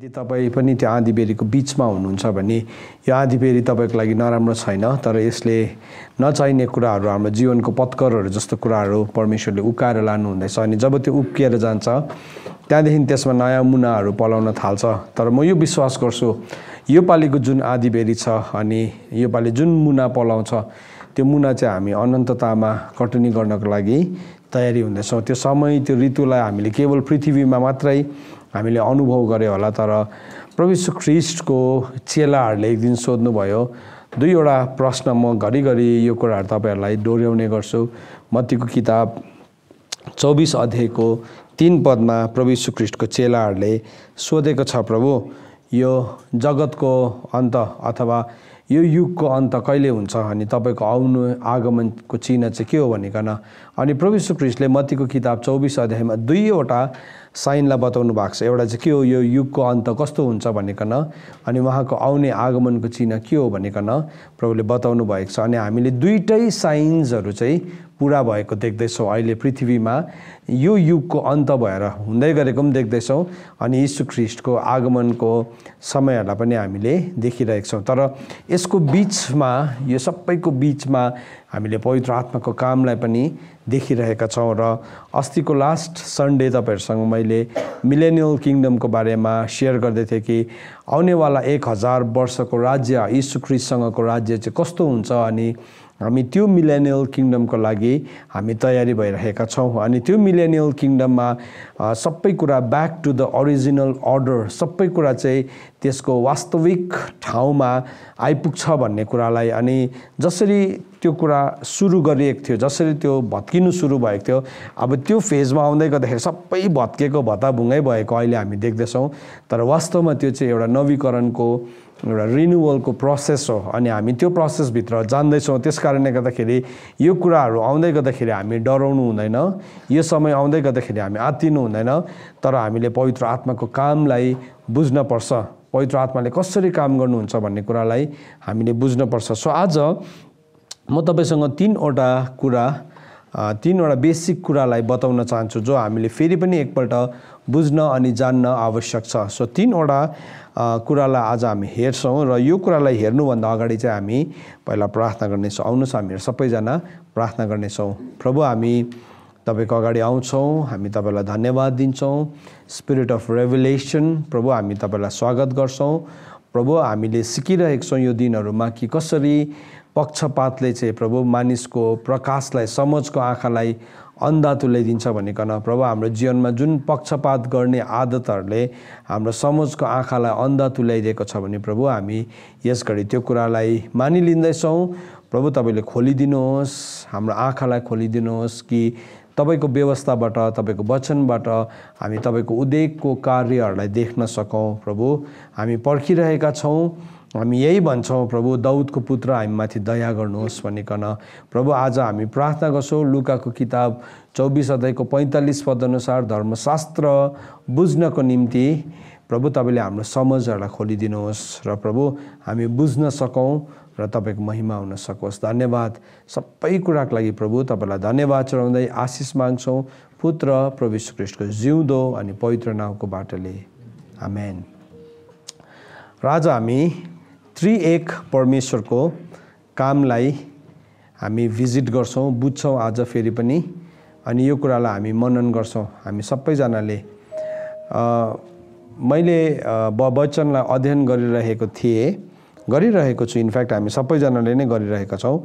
यदि तपाईँ पनि त्यो आँधीबेहरीको बिचमा हुनुहुन्छ भने यो आँधीबेहरी तपाईँको लागि नराम्रो छैन, तर यसले नचाहिने कुराहरू, हाम्रो जीवनको पत्करहरू जस्तो कुराहरू परमेश्वरले उकाएर लानुहुँदैछ। अनि जब त्यो उक्किएर जान्छ त्यहाँदेखि त्यसमा नयाँ मुनाहरू पलाउन थाल्छ। तर म यो विश्वास गर्छु, यो पालिको जुन आँधीबेहरी छ अनि यो पालि जुन मुना पलाउँछ, त्यो मुना चाहिँ हामी अनन्ततामा कटनी गर्नको लागि तयारी हुँदैछौँ। त्यो समय, त्यो ऋतुलाई हामीले केवल पृथ्वीमा मात्रै हामीले अनुभव गरे होला। तर प्रभु यीशु ख्रीष्टको चेलाहरूले एक दिन सोध्नुभयो, दुईवटा प्रश्न म घरिघरि यो कुराहरू तपाईँहरूलाई दोहोऱ्याउने गर्छु। मत्तीको किताब 24 अध्यायको 3 पदमा प्रभु यीशु ख्रीष्टको चेलाहरूले सोधेको छ, प्रभु यो जगतको अन्त अथवा यो युगको अन्त कहिले हुन्छ अनि तपाईँको आगमनको चिन्ह चाहिँ के हो भनिकन। अनि प्रभु यीशु ख्रीष्टले मत्तीको किताब 24 अध्यायमा दुईवटा साइनलाई बताउनु भएको छ। एउटा चाहिँ के हो, यो युगको अन्त कस्तो हुन्छ भनिकन, अनि उहाँको आउने आगमनको चिन्ह के हो भनिकन प्रभुले बताउनु भएको छ। अनि हामीले दुईटै साइन्सहरू चाहिँ पुरा भएको देख्दैछौँ। अहिले पृथ्वीमा यो युगको अन्त भएर हुँदै गरेको पनि देख्दैछौँ, अनि यीशु ख्रीष्टको आगमनको समयहरूलाई पनि हामीले देखिरहेका छौँ। तर यसको बिचमा, यो सबैको बिचमा हामीले पवित्र आत्माको कामलाई पनि देखिरहेका छौँ। र अस्तिको लास्ट सन्डे तपाईँहरूसँग मैले मिलेनियल किङडमको बारेमा सेयर गर्दै थिएँ कि आउनेवाला 1000 वर्षको राज्य, यीशु ख्रीष्टसँगको राज्य चाहिँ कस्तो हुन्छ, अनि हामी त्यो मिलेनियल किङडमको लागि हामी तयारी भइरहेका छौँ। अनि त्यो मिलेनियल किङडममा सबै कुरा back to the original order, सबै कुरा चाहिँ त्यसको वास्तविक ठाउँमा आइपुग्छ भन्ने कुरालाई, अनि जसरी त्यो कुरा सुरु गरिएको थियो, जसरी त्यो भत्किनु सुरु भएको थियो, अब त्यो फेजमा आउँदै गर्दाखेरि सबै भत्केको भत्ताभुङ्गै भएको अहिले हामी देख्दैछौँ। तर वास्तवमा त्यो चाहिँ एउटा नवीकरणको, एउटा रिन्युअलको प्रोसेस हो, अनि हामी त्यो प्रोसेसभित्र जान्दैछौँ। त्यस कारणले गर्दाखेरि यो कुराहरू आउँदै गर्दाखेरि हामी डराउनु हुँदैन, यो समय आउँदै गर्दाखेरि हामी आत्तिनु हुँदैन, तर हामीले पवित्र आत्माको कामलाई बुझ्नपर्छ, पवित्र आत्माले कसरी काम गर्नुहुन्छ भन्ने कुरालाई हामीले बुझ्नपर्छ। सो आज म तपाईँसँग तीनवटा बेसिक कुरालाई बताउन चाहन्छु, जो हामीले फेरि पनि एकपल्ट बुझ्न अनि जान्न आवश्यक छ। सो तीनवटा कुरालाई आज हामी हेर्छौँ, र यो कुरालाई हेर्नुभन्दा अगाडि चाहिँ हामी पहिला प्रार्थना गर्नेछौँ। आउनुहोस् हामीहरू सबैजना प्रार्थना गर्नेछौँ। प्रभु, हामी तपाईँको अगाडि आउँछौँ, हामी तपाईँलाई धन्यवाद दिन्छौँ। स्पिरिट अफ रेभेलेसन, प्रभु हामी तपाईँलाई स्वागत गर्छौँ। प्रभु, हामीले सिकिरहेको छौँ यो दिनहरूमा कि कसरी पक्षपातले चाहिँ प्रभु मानिसको प्रकाशलाई, समझको आँखालाई अन्धा तुल्याइदिन्छ भनिकन। प्रभु, हाम्रो जीवनमा जुन पक्षपात गर्ने आदतहरूले हाम्रो समझको आँखालाई अन्धा तुल्याइदिएको छ भने प्रभु हामी यस घडी त्यो कुरालाई मानिलिँदैछौँ। प्रभु, तपाईँले खोलिदिनुहोस्, हाम्रो आँखालाई खोलिदिनुहोस् कि तपाईँको व्यवस्थाबाट, तपाईँको वचनबाट हामी तपाईँको उद्योगको कार्यहरूलाई देख्न सकौँ। प्रभु, हामी पर्खिरहेका छौँ, हामी यही भन्छौँ प्रभु, दाउदको पुत्र हामीमाथि दया गर्नुहोस् भनिकन। प्रभु, आज हामी प्रार्थना गर्छौँ लुकाको किताब 24 अध्यायको 45 पद अनुसार धर्मशास्त्र बुझ्नको निम्ति प्रभु तपाईँले हाम्रो समझहरूलाई खोलिदिनुहोस्, र प्रभु हामी बुझ्न सकौँ र तपाईँको महिमा हुन सकोस्। धन्यवाद सबै कुराको लागि प्रभु, तपाईँलाई धन्यवाद चढाउँदै आशिष माग्छौँ पुत्र प्रभु यीशु ख्रीष्टको जिउँदो अनि पवित्र नामको बाटोले, आमेन। र आज हामी त्रिएक परमेश्वरको कामलाई हामी भिजिट गर्छौँ, बुझ्छौँ आज फेरि पनि, अनि यो कुरालाई हामी मनन गर्छौँ हामी सबैजनाले। मैले वचनलाई अध्ययन गरिरहेको छु, इनफ्याक्ट हामी सबैजनाले नै गरिरहेका छौँ।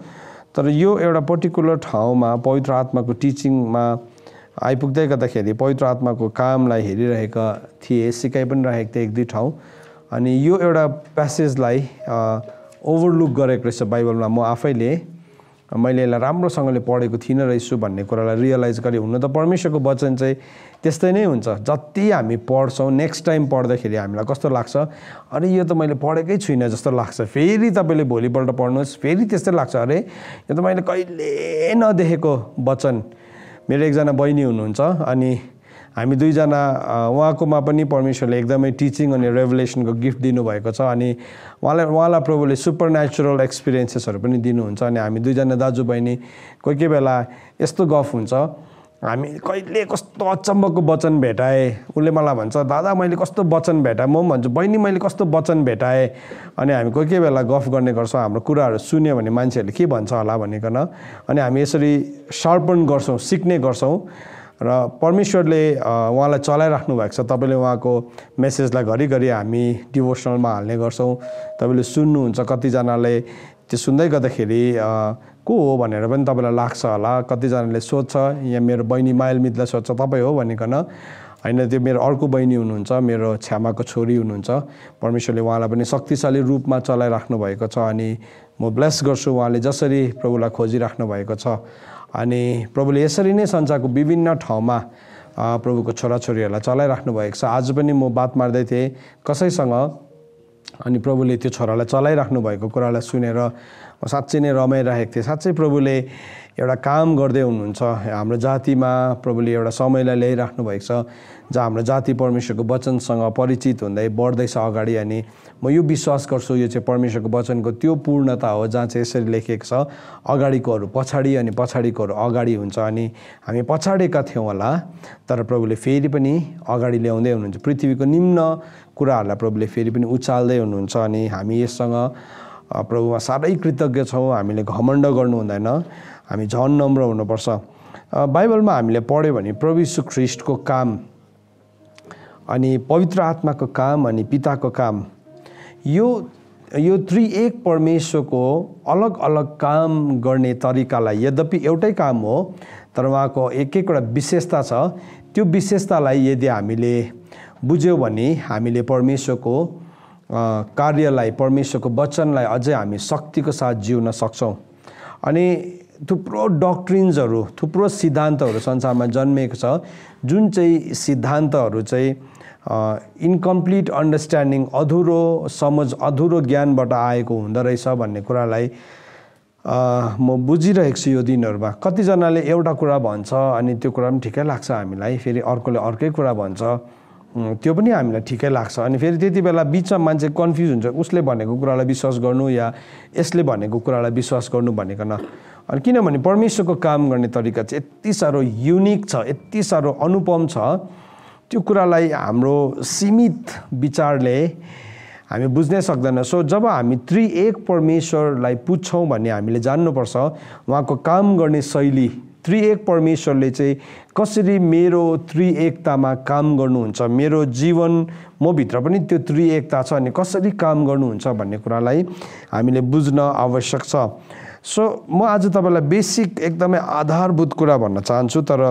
तर यो एउटा पर्टिकुलर ठाउँमा पवित्र आत्माको टिचिङमा आइपुग्दै गर्दाखेरि पवित्र आत्माको कामलाई हेरिरहेका थिएँ, सिकाइ पनि रहेको थिएँ 1-2 ठाउँ। अनि यो एउटा प्यासेजलाई ओभरलुक गरेको रहेछ बाइबलमा। म आफैले मैले यसलाई राम्रोसँगले पढेको थिइनँ रहेछु भन्ने कुरालाई रियलाइज गरेँ। हुन त परमेश्वरको वचन चाहिँ त्यस्तै नै हुन्छ, जति हामी पढ्छौँ नेक्स्ट टाइम पढ्दाखेरि हामीलाई कस्तो लाग्छ, अरे यो त मैले पढेकै छुइनँ जस्तो लाग्छ। फेरि तपाईँले भोलिपल्ट पढ्नुहोस्, फेरि त्यस्तै लाग्छ, अरे यो त मैले कहिले नदेखेको वचन। मेरो एकजना बहिनी हुनुहुन्छ, अनि हामी दुईजना, उहाँकोमा पनि परमेश्वरले एकदमै टिचिङ अनि रेभलेसनको गिफ्ट दिनुभएको छ, अनि उहाँलाई प्रभुले सुपर नेचुरल एक्सपिरियन्सेसहरू पनि दिनुहुन्छ। अनि हामी दुईजना दाजुबहिनी कोही कोही बेला यस्तो गफ हुन्छ, हामी कहिले कस्तो अचम्मको वचन भेटाएँ, उसले मलाई भन्छ दादा मैले कस्तो वचन भेटाएँ, म भन्छु बहिनी मैले कस्तो वचन भेटाएँ। अनि हामी कोही कोही बेला गफ गर्ने गर्छौँ, हाम्रो कुराहरू सुन्यो भने मान्छेहरूले के भन्छ होला भनिकन, अनि हामी यसरी शार्पन गर्छौँ, सिक्ने गर्छौँ। र परमेश्वरले उहाँलाई चलाइराख्नु भएको छ। तपाईँले उहाँको मेसेजलाई घरिघरि हामी डिभोसनलमा हाल्ने गर्छौँ, तपाईँले सुन्नुहुन्छ। कतिजनाले त्यो सुन्दै गर्दाखेरि को हो भनेर पनि तपाईँलाई लाग्छ होला। कतिजनाले सोध्छ, यहाँ मेरो बहिनी मायल मितलाई सोध्छ तपाईँ हो भनिकन। होइन, त्यो मेरो अर्को बहिनी हुनुहुन्छ, मेरो छ्यामाको छोरी हुनुहुन्छ। परमेश्वरले उहाँलाई पनि शक्तिशाली रूपमा चलाइराख्नु भएको छ। अनि म ब्लेस गर्छु उहाँले जसरी प्रभुलाई खोजिराख्नु भएको छ। अनि प्रभुले यसरी नै संसारको विभिन्न ठाउँमा प्रभुको छोराछोरीहरूलाई चलाइराख्नु भएको छ। आज पनि म बात मार्दै थिएँ कसैसँग, अनि प्रभुले त्यो छोरालाई चलाइराख्नु भएको कुरालाई सुनेर म साँच्चै नै रमाइरहेको थिएँ। साँच्चै प्रभुले एउटा काम गर्दै हुनुहुन्छ हाम्रो जातिमा। प्रभुले एउटा समयलाई ल्याइराख्नु भएको छ जहाँ हाम्रो जाति परमेश्वरको वचनसँग परिचित हुँदै बढ्दैछ अगाडि। अनि म यो विश्वास गर्छु यो चाहिँ परमेश्वरको वचनको त्यो पूर्णता हो जहाँ चाहिँ यसरी लेखिएको छ, अगाडिकोहरू पछाडि अनि पछाडिकोहरू अगाडि हुन्छ। अनि हामी पछाडिका थियौँ होला, तर प्रभुले फेरि पनि अगाडि ल्याउँदै हुनुहुन्छ। पृथ्वीको निम्न कुराहरूलाई प्रभुले फेरि पनि उचाल्दै हुनुहुन्छ। अनि हामी यससँग प्रभुमा साह्रै कृतज्ञ छौँ। हामीले घमण्ड गर्नु हुँदैन, हामी झन् नम्र हुनुपर्छ। बाइबलमा हामीले पढ्यो भने प्रभु यीशु ख्रीष्टको काम अनि पवित्र आत्माको काम अनि पिताको काम, यो त्रिएक परमेश्वरको अलग अलग काम गर्ने तरिकालाई, यद्यपि एउटै काम हो तर उहाँको एक एकवटा विशेषता छ। त्यो विशेषतालाई यदि हामीले बुझ्यौँ भने हामीले परमेश्वरको कार्यलाई, परमेश्वरको वचनलाई अझै हामी शक्तिको साथ जिउन सक्छौँ। अनि थुप्रो डक्ट्रिन्सहरू, थुप्रो सिद्धान्तहरू संसारमा जन्मिएको छ, जुन चाहिँ सिद्धान्तहरू चाहिँ इन्कम्प्लिट अन्डरस्ट्यान्डिङ, अधुरो समझ, अधुरो ज्ञानबाट आएको हुँदो रहेछ भन्ने कुरालाई म बुझिरहेको छु यो दिनहरूमा। कतिजनाले एउटा कुरा भन्छ अनि त्यो कुरा पनि ठिकै लाग्छ हामीलाई, फेरि अर्कोले अर्कै कुरा भन्छ, त्यो पनि हामीलाई ठिकै लाग्छ। अनि फेरि त्यति बेला बिचमा मान्छे कन्फ्युज हुन्छ, उसले भनेको कुरालाई विश्वास गर्नु या यसले भनेको कुरालाई विश्वास गर्नु भनेको न। अनि किनभने परमेश्वरको काम गर्ने तरिका चाहिँ यति साह्रो युनिक छ, यति साह्रो अनुपम छ, त्यो कुरालाई हाम्रो सीमित विचारले हामी बुझ्नै सक्दैन। सो जब हामी त्रिएक परमेश्वरलाई पुज्छौँ भने हामीले जान्नुपर्छ उहाँको काम गर्ने शैली, त्रिएक परमेश्वरले चाहिँ कसरी मेरो त्रिएकतामा काम गर्नुहुन्छ, मेरो जीवन म भित्र पनि त्यो त्रिएकता छ अनि कसरी काम गर्नुहुन्छ भन्ने कुरालाई हामीले बुझ्न आवश्यक छ। सो म आज तपाईँलाई बेसिक एकदमै आधारभूत कुरा भन्न चाहन्छु, तर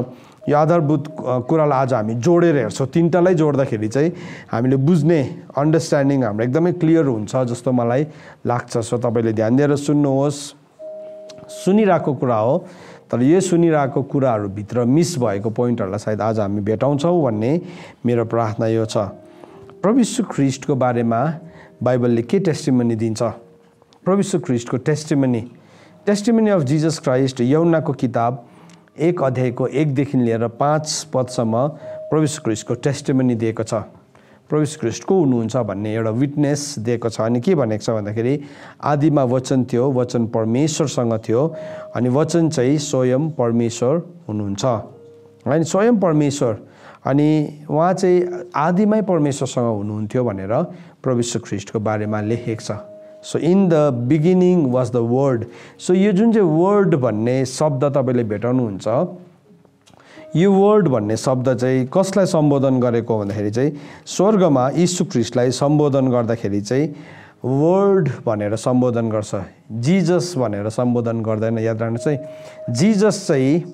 यो आधारभूत कुरालाई आज हामी जोडेर हेर्छौँ। तिनटालाई जोड्दाखेरि चाहिँ हामीले बुझ्ने अन्डरस्ट्यान्डिङ हाम्रो एकदमै क्लियर हुन्छ जस्तो मलाई लाग्छ। सो तपाईँले ध्यान दिएर सुन्नुहोस्। सुनिरहेको कुरा हो, तर यो सुनिरहेको कुराहरूभित्र मिस भएको पोइन्टहरूलाई सायद आज हामी भेटाउँछौँ भन्ने मेरो प्रार्थना यो छ। प्रभु यीशु ख्रीष्टको बारेमा बाइबलले के टेस्टिमनी दिन्छ? प्रभु यीशु ख्रीष्टको टेस्टिमनी अफ जिजस क्राइस्ट, यूहन्नाको किताब 1 अध्यायको 1 देखि लिएर 5 पदसम्म प्रभु यीशु ख्रीष्टको टेस्टिमनी दिएको छ। प्रभु यीशु ख्रीष्ट को हुनुहुन्छ भन्ने एउटा विटनेस दिएको छ। अनि के भनेको छ भन्दाखेरि आदिमा वचन थियो, वचन परमेश्वरसँग थियो अनि वचन चाहिँ स्वयं परमेश्वर हुनुहुन्छ। अनि स्वयं परमेश्वर, अनि उहाँ चाहिँ आदिमै परमेश्वरसँग हुनुहुन्थ्यो भनेर प्रभु यीशु ख्रीष्टको बारेमा लेखेको छ। So in the beginning was the word. So यो जुन चाहिँ वर्ड भन्ने शब्द तपाईँले भेटाउनुहुन्छ, यो वर्ड भन्ने शब्द चाहिँ कसलाई सम्बोधन गरेको भन्दाखेरि चाहिँ स्वर्गमा यीशु ख्रीष्टलाई सम्बोधन गर्दाखेरि चाहिँ वर्ड भनेर सम्बोधन गर्छ, जिजस भनेर सम्बोधन गर्दैन। याद राख्नुहोस् है, जिजस चाहिँ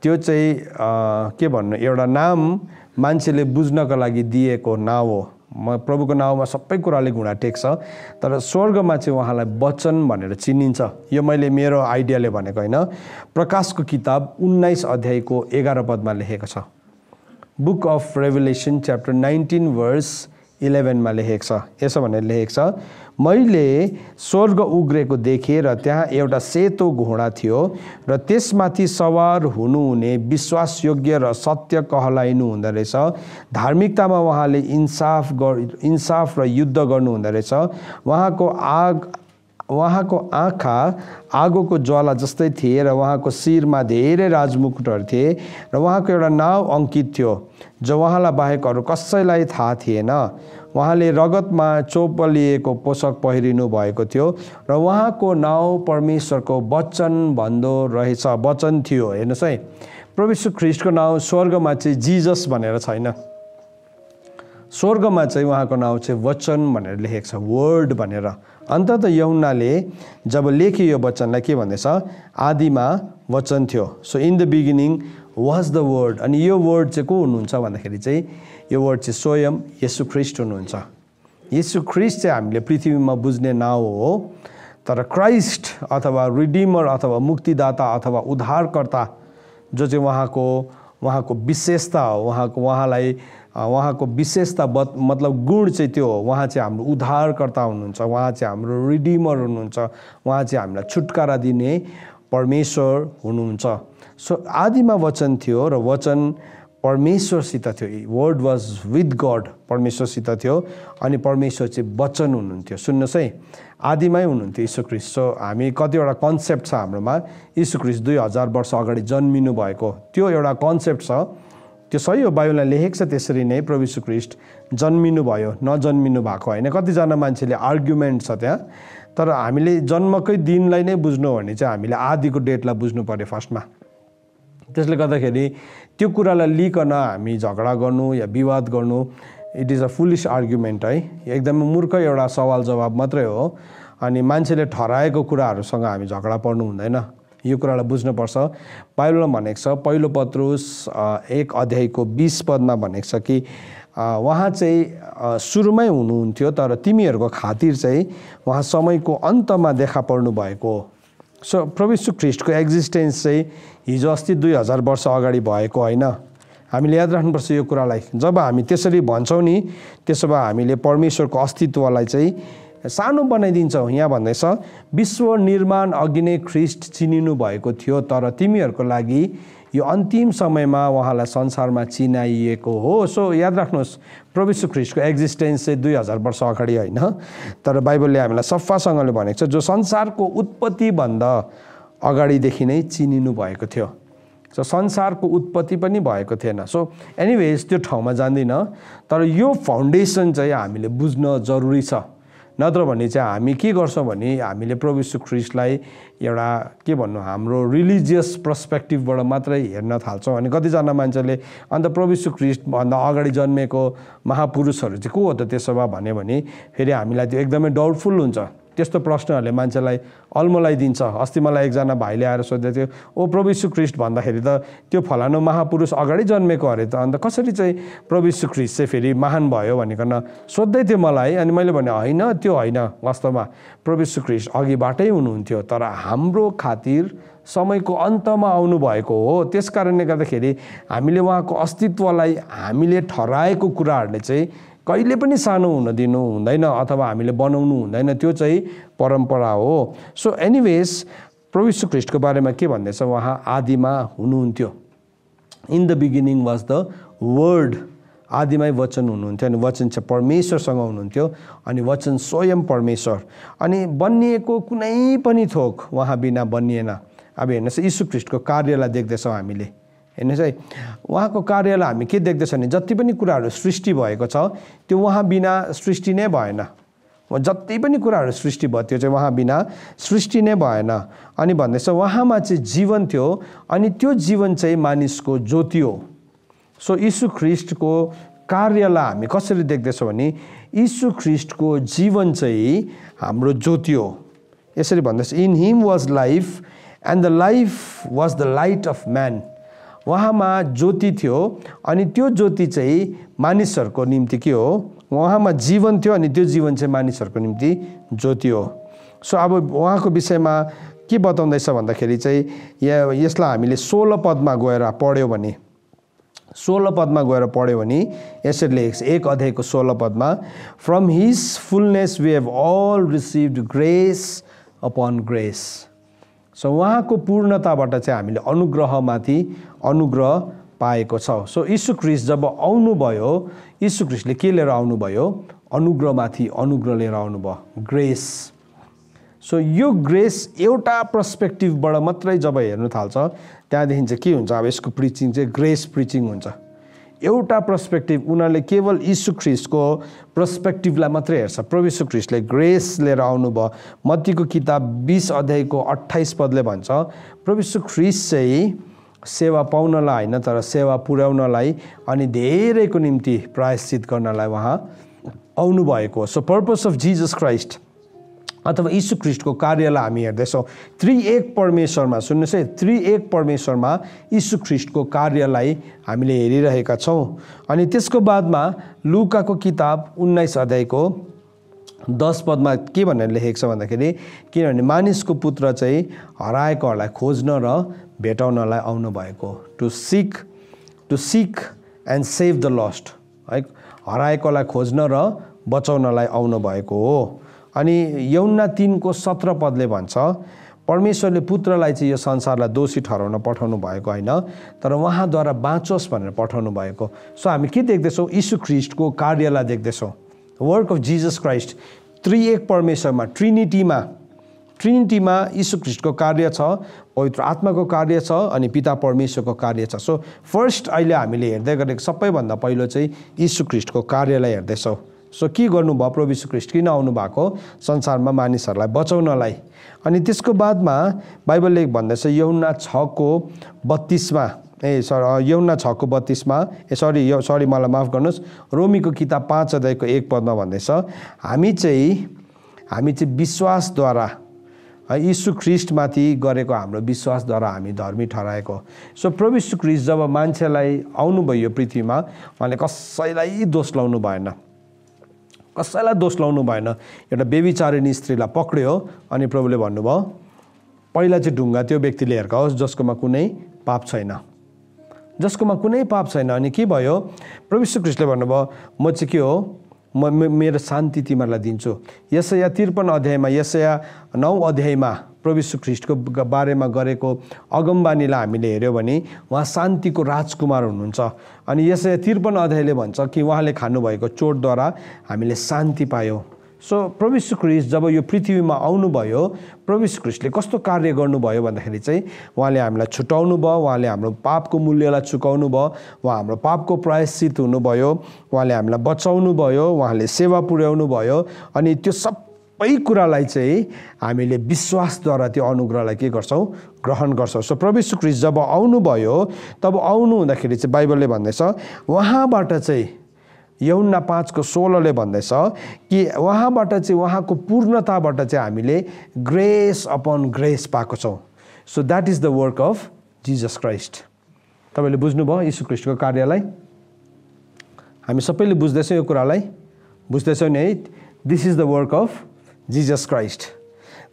त्यो चाहिँ के भन्नु, एउटा नाम मान्छेले बुझ्नको लागि दिएको नाउँ हो। म प्रभुको नाउँमा सबै कुराले घुँडा टेक्छ, तर स्वर्गमा चाहिँ उहाँलाई वचन भनेर चिनिन्छ। यो मैले मेरो आइडियाले भनेको होइन, प्रकाशको किताब 19 अध्यायको 11 पदमा लेखेको छ। बुक अफ रेभेलेसन च्याप्टर 19 वर्स 11 मा लेखेको छ। यसो भनेर लेखेको छ, मैले स्वर्ग उग्रेको देखेँ र त्यहाँ एउटा सेतो घोडा थियो र त्यसमाथि सवार हुनुहुने विश्वासयोग्य र सत्य कहलाइनु हुँदो रहेछ। धार्मिकतामा उहाँले इन्साफ र युद्ध गर्नु हुँदो रहेछ। उहाँको उहाँको आँखा आगोको ज्वाला जस्तै थिए र उहाँको शिरमा धेरै राजमुकुटहरू थिए र उहाँको एउटा नाउँ अङ्कित थियो जो उहाँलाई बाहेक अरू कसैलाई थाहा थिएन। उहाँले रगतमा चोपलिएको पोसाक पहिरिनु भएको थियो र उहाँको नाउँ परमेश्वरको वचन भन्दो रहेछ, वचन थियो। हेर्नुहोस् है, प्रभु यीशु ख्रीष्टको नाउँ स्वर्गमा चाहिँ जिजस भनेर छैन, स्वर्गमा चाहिँ उहाँको नाउँ चाहिँ वचन भनेर लेखेको छ, वर्ड भनेर। अन्तत यूहन्नाले जब लेख्यो यो वचनलाई के भन्दैछ, आदिमा वचन थियो। So in the beginning was the word. अनि यो वर्ड चाहिँ को हुनुहुन्छ भन्दाखेरि चाहिँ यो वर्ड चाहिँ स्वयं येशू ख्रीष्ट हुनुहुन्छ। येशू ख्रीष्ट चाहिँ हामीले पृथ्वीमा बुझ्ने नाउँ हो, तर क्राइस्ट अथवा रिडिमर अथवा मुक्तिदाता अथवा उद्धारकर्ता जो चाहिँ उहाँको विशेषता हो, उहाँको विशेषता मतलब गुण चाहिँ त्यो हो। उहाँ चाहिँ हाम्रो उद्धारकर्ता हुनुहुन्छ, उहाँ चाहिँ हाम्रो रिडिमर हुनुहुन्छ, उहाँ चाहिँ हामीलाई छुटकारा दिने परमेश्वर हुनुहुन्छ। सो आदिमा वचन थियो र वचन परमेश्वरसित थियो। वर्ड वाज विथ गड, परमेश्वरसित थियो अनि परमेश्वर चाहिँ वचन हुनुहुन्थ्यो। सुन्नुहोस् है, आदिमै हुनुहुन्थ्यो यीशु ख्रीष्ट। सो हामी कतिवटा कन्सेप्ट छ हाम्रोमा, यीशु ख्रीष्ट 2000 वर्ष अगाडि जन्मिनु भएको त्यो एउटा कन्सेप्ट छ, त्यो सही हो, बाइबलमा लेखेको छ त्यसरी नै प्रभु यीशु ख्रीष्ट जन्मिनु भयो, नजन्मिनु भएको होइन। कतिजना मान्छेले आर्ग्युमेन्ट छ त्यहाँ, तर हामीले जन्मकै दिनलाई नै बुझ्नु हो भने चाहिँ हामीले आदिको डेटलाई बुझ्नु पर्यो फर्स्टमा। त्यसले गर्दाखेरि त्यो कुरालाई लिकन हामी झगडा गर्नु या विवाद गर्नु, it is a foolish argument है, एकदमै मूर्ख एउटा सवाल जवाब मात्रै हो। अनि मान्छेले ठहराएको कुराहरूसँग हामी झगडा पर्नु हुँदैन, यो कुरालाई बुझ्नुपर्छ। बाइबलमा भनेको छ, पहिलो पत्रुस 1 अध्यायको 20 पदमा भनेको छ कि उहाँ चाहिँ सुरुमै हुनुहुन्थ्यो तर तिमीहरूको खातिर चाहिँ उहाँ समयको अन्तमा देखा पर्नु भएको हो। सो प्रभु यीशु ख्रीष्टको एक्जिस्टेन्स चाहिँ हिजो अस्ति 2000 वर्ष अगाडि भएको होइन। हामीले याद राख्नुपर्छ यो कुरालाई। जब हामी त्यसरी भन्छौँ नि, त्यसो भए हामीले परमेश्वरको अस्तित्वलाई चाहिँ सानो बनाइदिन्छौँ। यहाँ भन्दैछ, विश्व निर्माण अघि नै ख्रीष्ट चिनिनु भएको थियो, तर तिमीहरूको लागि यो अन्तिम समयमा उहाँलाई संसारमा चिनाइएको हो। सो याद राख्नुहोस्, प्रभु यीशु ख्रीष्टको एक्जिस्टेन्स चाहिँ 2000 वर्ष अगाडि होइन, तर बाइबलले हामीलाई सफासँगले भनेको छ जो संसारको उत्पत्तिभन्दा अगाडिदेखि नै चिनिनु भएको थियो। सो संसारको उत्पत्ति पनि भएको थिएन। सो एनिवेज त्यो ठाउँमा जान्दिनँ, तर यो फाउन्डेसन चाहिँ हामीले बुझ्न जरुरी छ। नत्र भने चाहिँ हामी के गर्छौँ भने हामीले प्रभु यीशु ख्रीष्टलाई एउटा के भन्नु, हाम्रो रिलिजियस पर्सपेक्टिभबाट मात्रै हेर्न थाल्छौँ। अनि कतिजना मान्छेले अन्त प्रभु यीशु ख्रीष्टभन्दा अगाडि जन्मेको महापुरुषहरू चाहिँ को हो त त्यसो भए भन्यो भने फेरि हामीलाई त्यो एकदमै डाउटफुल हुन्छ। त्यस्तो प्रश्नहरूले मान्छेलाई अल्मलाइदिन्छ। अस्ति मलाई एकजना भाइले आएर सोध्दै थियो, ओ प्रभु यीशु ख्रीष्ट भन्दाखेरि त त्यो फलानु महापुरुष अगाडि जन्मेको अरे त, अन्त कसरी चाहिँ प्रभु यीशु ख्रीष्ट चाहिँ फेरि महान भयो भनिकन सोध्दै थियो मलाई। अनि मैले भने होइन, त्यो होइन, वास्तवमा प्रभु यीशु ख्रीष्ट अघिबाटै हुनुहुन्थ्यो, तर हाम्रो खातिर समयको अन्तमा आउनुभएको हो। त्यस कारणले गर्दाखेरि हामीले उहाँको अस्तित्वलाई हामीले ठहराएको कुराहरूले चाहिँ कहिले पनि सानो हुन दिनु हुँदैन अथवा हामीले बनाउनु हुँदैन, त्यो चाहिँ परम्परा हो। सो एनिवेज प्रभु यीशु ख्रीष्टको बारेमा के भन्दैछ, उहाँ आदिमा हुनुहुन्थ्यो। In the beginning was the word, आदिमै वचन हुनुहुन्थ्यो अनि वचन चाहिँ परमेश्वरसँग हुनुहुन्थ्यो अनि वचन स्वयं परमेश्वर। अनि बनिएको कुनै पनि थोक उहाँ बिना बनिएन। अब हेर्नुहोस्, यीशु ख्रीष्टको कार्यलाई देख्दैछौँ हामीले। हेर्नुहोस् है, उहाँको कार्यलाई हामी के देख्दैछौँ भने जति पनि कुराहरू सृष्टि भएको छ त्यो उहाँ बिना सृष्टि नै भएन। जति पनि कुराहरू सृष्टि भयो त्यो चाहिँ उहाँ बिना सृष्टि नै भएन। अनि भन्दैछ उहाँमा चाहिँ जीवन थियो अनि त्यो जीवन चाहिँ मानिसको ज्योति हो। सो यीशु ख्रीष्टको कार्यलाई हामी कसरी देख्दैछौँ भने यीशु ख्रीष्टको जीवन चाहिँ हाम्रो ज्योति हो। यसरी भन्दैछ, in him was life and the life was the light of man. उहाँमा ज्योति थियो अनि त्यो ज्योति चाहिँ मानिसहरूको निम्ति के हो, उहाँमा जीवन थियो अनि त्यो जीवन चाहिँ मानिसहरूको निम्ति ज्योति हो। सो अब उहाँको विषयमा के बताउँदैछ भन्दाखेरि चाहिँ यसलाई हामीले 16 पदमा गएर पढ्यो भने 16 पदमा गएर पढ्यो भने यसरी लेखेको छ, 1 अध्यायको 16 पदमा, from his fullness we have all received grace upon grace. सो उहाँको पूर्णताबाट चाहिँ हामीले अनुग्रहमाथि अनुग्रह पाएको छ। सो यीशु ख्रीष्ट जब आउनुभयो, यीशु ख्रीष्टले के लिएर आउनुभयो, अनुग्रहमाथि अनुग्रह लिएर आउनुभयो, ग्रेस। सो यो ग्रेस एउटा पर्सपेक्टिभबाट मात्रै जब हेर्नु थाल्छ त्यहाँदेखि चाहिँ के हुन्छ, अब यसको प्रिचिङ चाहिँ ग्रेस प्रिचिङ हुन्छ। एउटा पर्सपेक्टिभ उनीहरूले केवल यीशु ख्रीष्टको पर्सपेक्टिभलाई मात्रै हेर्छ। प्रभु यीशु ख्रीष्टले ग्रेस लिएर आउनुभयो। मत्तीको किताब 20 अध्यायको 28 पदले भन्छ, प्रभु यीशु ख्रीष्ट चाहिँ सेवा पाउनलाई होइन तर सेवा पुर्याउनलाई अनि धेरैको निम्ति प्रायश्चित गर्नलाई उहाँ आउनुभएको। So purpose of Jesus Christ अथवा यीशु ख्रीष्टको कार्यलाई हामी हेर्दैछौँ। त्रिएक परमेश्वरमा, सुन्नुहोस् है, त्रिएक परमेश्वरमा यीशु ख्रीष्टको कार्यलाई हामीले हेरिरहेका छौँ। अनि त्यसको बादमा लुकाको किताब 19 अध्यायको 10 पदमा के भनेर लेखेको छ भन्दाखेरि, किनभने मानिसको पुत्र चाहिँ हराएकोहरूलाई खोज्न र भेटाउनलाई आउनुभएको, to seek and save the lost, है, हराएकोलाई खोज्न र बचाउनलाई आउनुभएको हो। अनि यूहन्ना 3:17 पदले भन्छ, परमेश्वरले पुत्रलाई चाहिँ यो संसारलाई दोषी ठहराउन पठाउनु भएको होइन तर उहाँद्वारा बाँचोस् भनेर पठाउनु भएको। सो हामी के देख्दैछौँ, यीशु ख्रीष्टको कार्यलाई देख्दैछौँ। वर्क अफ जिजस क्राइस्ट, त्रिएक परमेश्वरमा, ट्रिनिटीमा यीशु ख्रीष्टको कार्य छ, पवित्र आत्माको कार्य छ अनि पिता परमेश्वरको कार्य छ। सो फर्स्ट अहिले हामीले हेर्दै गरेको सबैभन्दा पहिलो चाहिँ यीशु ख्रीष्टको कार्यलाई हेर्दैछौँ। सो के गर्नुभयो, प्रभु यीशु ख्रीष्ट किन आउनुभएको, संसारमा मानिसहरूलाई बचाउनलाई। अनि त्यसको बादमा बाइबलले भन्दैछ यूहन्ना 6:32मा यूहन्ना 6:32मा सरी मलाई माफ गर्नुहोस्, रोमीको किताब 5 अध्यायको 1 पदमा भन्दैछ, हामी चाहिँ विश्वासद्वारा यीशु ख्रीष्टमाथि गरेको हाम्रो विश्वासद्वारा हामी धर्मी ठहराएको। सो प्रभु यीशु ख्रीष्ट जब मान्छेलाई आउनुभयो यो पृथ्वीमा, उहाँले कसैलाई दोष लाउनु भएन, एउटा बेबिचारिणी स्त्रीलाई पक्रियो अनि प्रभुले भन्नुभयो पहिला चाहिँ ढुङ्गा त्यो व्यक्तिले हिर्काओस् जसकोमा कुनै पाप छैन। अनि के भयो, प्रभु यीशु ख्रीष्टले भन्नुभयो म चाहिँ के हो, म मेरो शान्ति तिमीहरूलाई दिन्छु। यशाया 53 अध्यायमा, यशाया 9 अध्यायमा प्रभु यीशु ख्रीष्टको बारेमा गरेको अगमबानीलाई हामीले हेऱ्यौँ भने उहाँ शान्तिको राजकुमार हुनुहुन्छ। अनि यशाया 53 अध्यायले भन्छ कि उहाँले खानुभएको चोटद्वारा हामीले शान्ति पायौँ। सो प्रभु यीशु ख्रीष्ट जब यो पृथ्वीमा आउनुभयो, प्रभु यीशु ख्रीष्टले कस्तो कार्य गर्नुभयो भन्दाखेरि चाहिँ उहाँले हामीलाई छुटाउनु भयो, उहाँले हाम्रो पापको मूल्यलाई चुकाउनु भयो, उहाँ हाम्रो पापको प्रायश्चित हुनुभयो, उहाँले हामीलाई बचाउनु भयो, उहाँले सेवा पुर्याउनु भयो। अनि त्यो सबै कुरालाई चाहिँ हामीले विश्वासद्वारा त्यो अनुग्रहलाई के गर्छौँ, ग्रहण गर्छौँ। सो प्रभु यीशु ख्रीष्ट जब आउनुभयो तब आउनु हुँदाखेरि चाहिँ बाइबलले भन्दैछ उहाँबाट चाहिँ यूहन्ना 5:16ले भन्दैछ कि उहाँबाट चाहिँ उहाँको पूर्णताबाट चाहिँ हामीले ग्रेस अपन ग्रेस पाएको छौँ। So that is the work of Jesus Christ. तपाईँले बुझ्नुभयो यीशु ख्रीष्टको कार्यलाई? हामी सबैले बुझ्दैछौँ यो कुरालाई, बुझ्दैछौँ नि है? This is the work of Jesus Christ.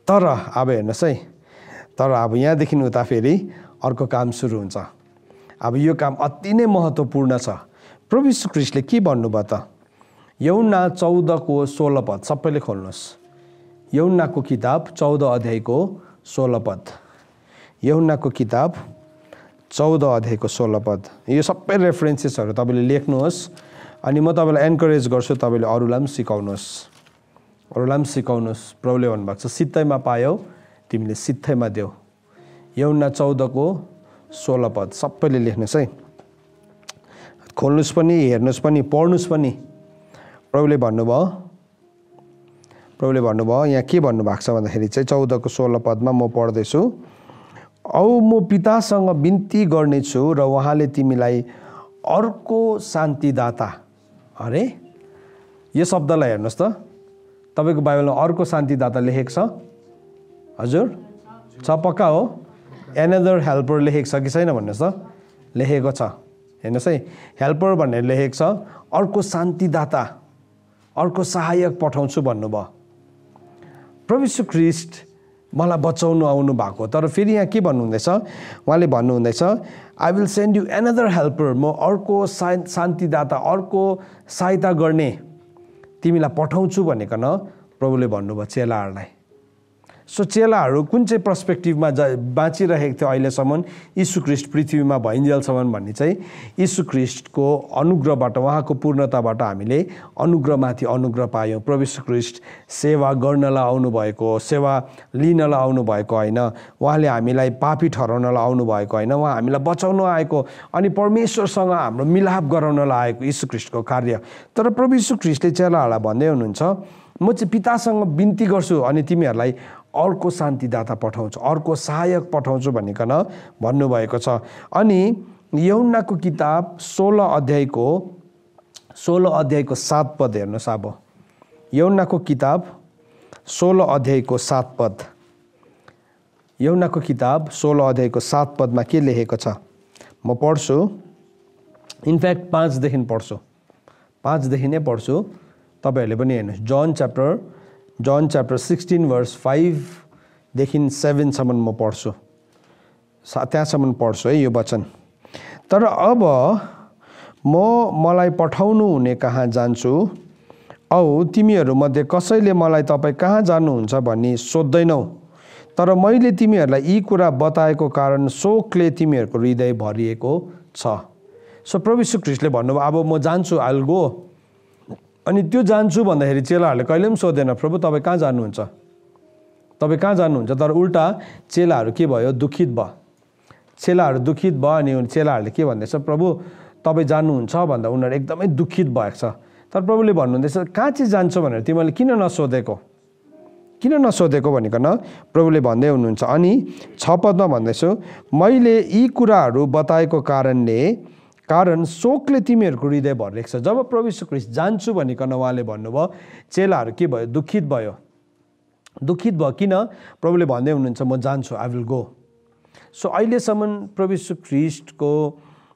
तर अब हेर्नुहोस् है, तर अब यहाँदेखि उता फेरि अर्को काम सुरु हुन्छ। अब यो काम अति नै महत्त्वपूर्ण छ। प्रभु यीशु ख्रीष्टले के भन्नुभयो त? यूहन्ना 14:16 पद, सबैले खोल्नुहोस्। यूहन्नाको किताब 14 अध्यायको 16 पद। यूहन्नाको किताब 14 अध्यायको 16 पद। यो सबै रेफरेन्सेसहरू तपाईँले लेख्नुहोस् अनि म तपाईँलाई एन्करेज गर्छु, तपाईँले अरूलाई पनि सिकाउनुहोस्। प्रभुले भन्नुभएको छ सित्तैमा पायौ तिमीले सित्तैमा देऊ। यूहन्ना 14:16 पद सबैले लेख्नुहोस् है, खोल्नुहोस् पनि, हेर्नुहोस् पनि, पढ्नुहोस् पनि। प्रभुले भन्नुभयो यहाँ के भन्नुभएको छ भन्दाखेरि चाहिँ 14:16 पदमा म पढ्दैछु, औ म पितासँग बिन्ती गर्नेछु र उहाँले तिमीलाई अर्को शान्तिदाता, अरे यो शब्दलाई हेर्नुहोस् त, तपाईँको बाइबलमा अर्को शान्तिदाता लेखेको छ? हजुर छ, पक्का हो? एनदर हेल्पर लेखेको छ कि छैन भन्नुहोस् त? लेखेको छ। हेर्नुहोस् है, हेल्पर भनेर लेखेको छ, अर्को शान्तिदाता, अर्को सहायक पठाउँछु भन्नुभयो। प्रभु यीशु ख्रीष्ट मलाई बचाउनु आउनु भएको। तर फेरि यहाँ के भन्नुहुँदैछ, उहाँले भन्नुहुँदैछ I will send you another helper, म अर्को शान्तिदाता, अर्को सहायता गर्ने तिमीलाई पठाउँछु भनेकन प्रभुले भन्नुभयो चेलाहरूलाई। सो चेलाहरू कुन चाहिँ पर्सपेक्टिभमा बाँचिरहेको थियो अहिलेसम्म यीशु ख्रीष्ट पृथ्वीमा भइन्जेलसम्म भन्ने चाहिँ यीशु ख्रीष्टको अनुग्रहबाट उहाँको पूर्णताबाट हामीले अनुग्रहमाथि अनुग्रह पायौँ। प्रभु यीशु ख्रीष्ट सेवा गर्नलाई आउनुभएको, सेवा लिनलाई आउनुभएको होइन, उहाँले हामीलाई पापी ठहराउनलाई आउनुभएको होइन, उहाँ हामीलाई बचाउन आएको अनि परमेश्वरसँग हाम्रो मिलाप गराउनलाई आएको यीशु ख्रीष्टको कार्य। तर प्रभु यीशु ख्रीष्टले चेलाहरूलाई भन्दै हुनुहुन्छ, म चाहिँ पितासँग बिन्ती गर्छु अनि तिमीहरूलाई अर्को शान्तिदाता पठाउँछु, अर्को सहायक पठाउँछु भनिकन भन्नुभएको छ। अनि यूहन्नाको किताब 16 अध्यायको 7 पद हेर्नुहोस्। अब यूहन्नाको किताब 16 अध्यायको 7 पद, यूहन्नाको किताब 16 अध्यायको 7 पदमा के लेखेको छ म पढ्छु। इनफ्याक्ट 5 देखि पढ्छु, 5 देखि नै पढ्छु, तपाईहरूले पनि हेर्नुहोस्। जन च्याप्टर 16 वर्स 5 देखि 7 सम्म म पढ्छु, त्यहाँसम्म पढ्छु है यो वचन। तर अब मलाई पठाउनु हुने कहाँ जान्छु, औ तिमीहरूमध्ये कसैले मलाई तपाईँ कहाँ जानुहुन्छ भनी सोध्दैनौ, तर मैले तिमीहरूलाई यी कुरा बताएको कारण शोकले तिमीहरूको हृदय भरिएको छ। सो प्रभु यीशु ख्रीष्टले भन्नुभयो अब म जान्छु, आई विल गो। अनि त्यो जान्छु भन्दाखेरि चेलाहरूले कहिले पनि सोधेन प्रभु तपाईँ कहाँ जानुहुन्छ, तपाईँ कहाँ जानुहुन्छ। तर उल्टा चेलाहरू के भयो, दुखित भयो। चेलाहरू दुखित भयो अनि चेलाहरूले के भन्दैछ, प्रभु तपाईँ जानुहुन्छ भन्दा उनीहरू एकदमै दुखित भएको छ। तर प्रभुले भन्नुहुँदैछ कहाँ चाहिँ जान्छ भनेर तिमीहरूले किन नसोधेको भनिकन प्रभुले भन्दै हुनुहुन्छ। अनि 6 पदमा भन्दैछु, मैले यी कुराहरू बताएको कारण शोकले तिमीहरूको हृदय भरिएको छ। जब प्रभु यीशु ख्रीष्ट जान्छु भनिकन उहाँले भन्नुभयो, चेलाहरू के भयो, दुखित भयो। किन? प्रभुले भन्दै हुनुहुन्छ म जान्छु, आई विल गो। सो अहिलेसम्म प्रभु यीशु ख्रीष्टको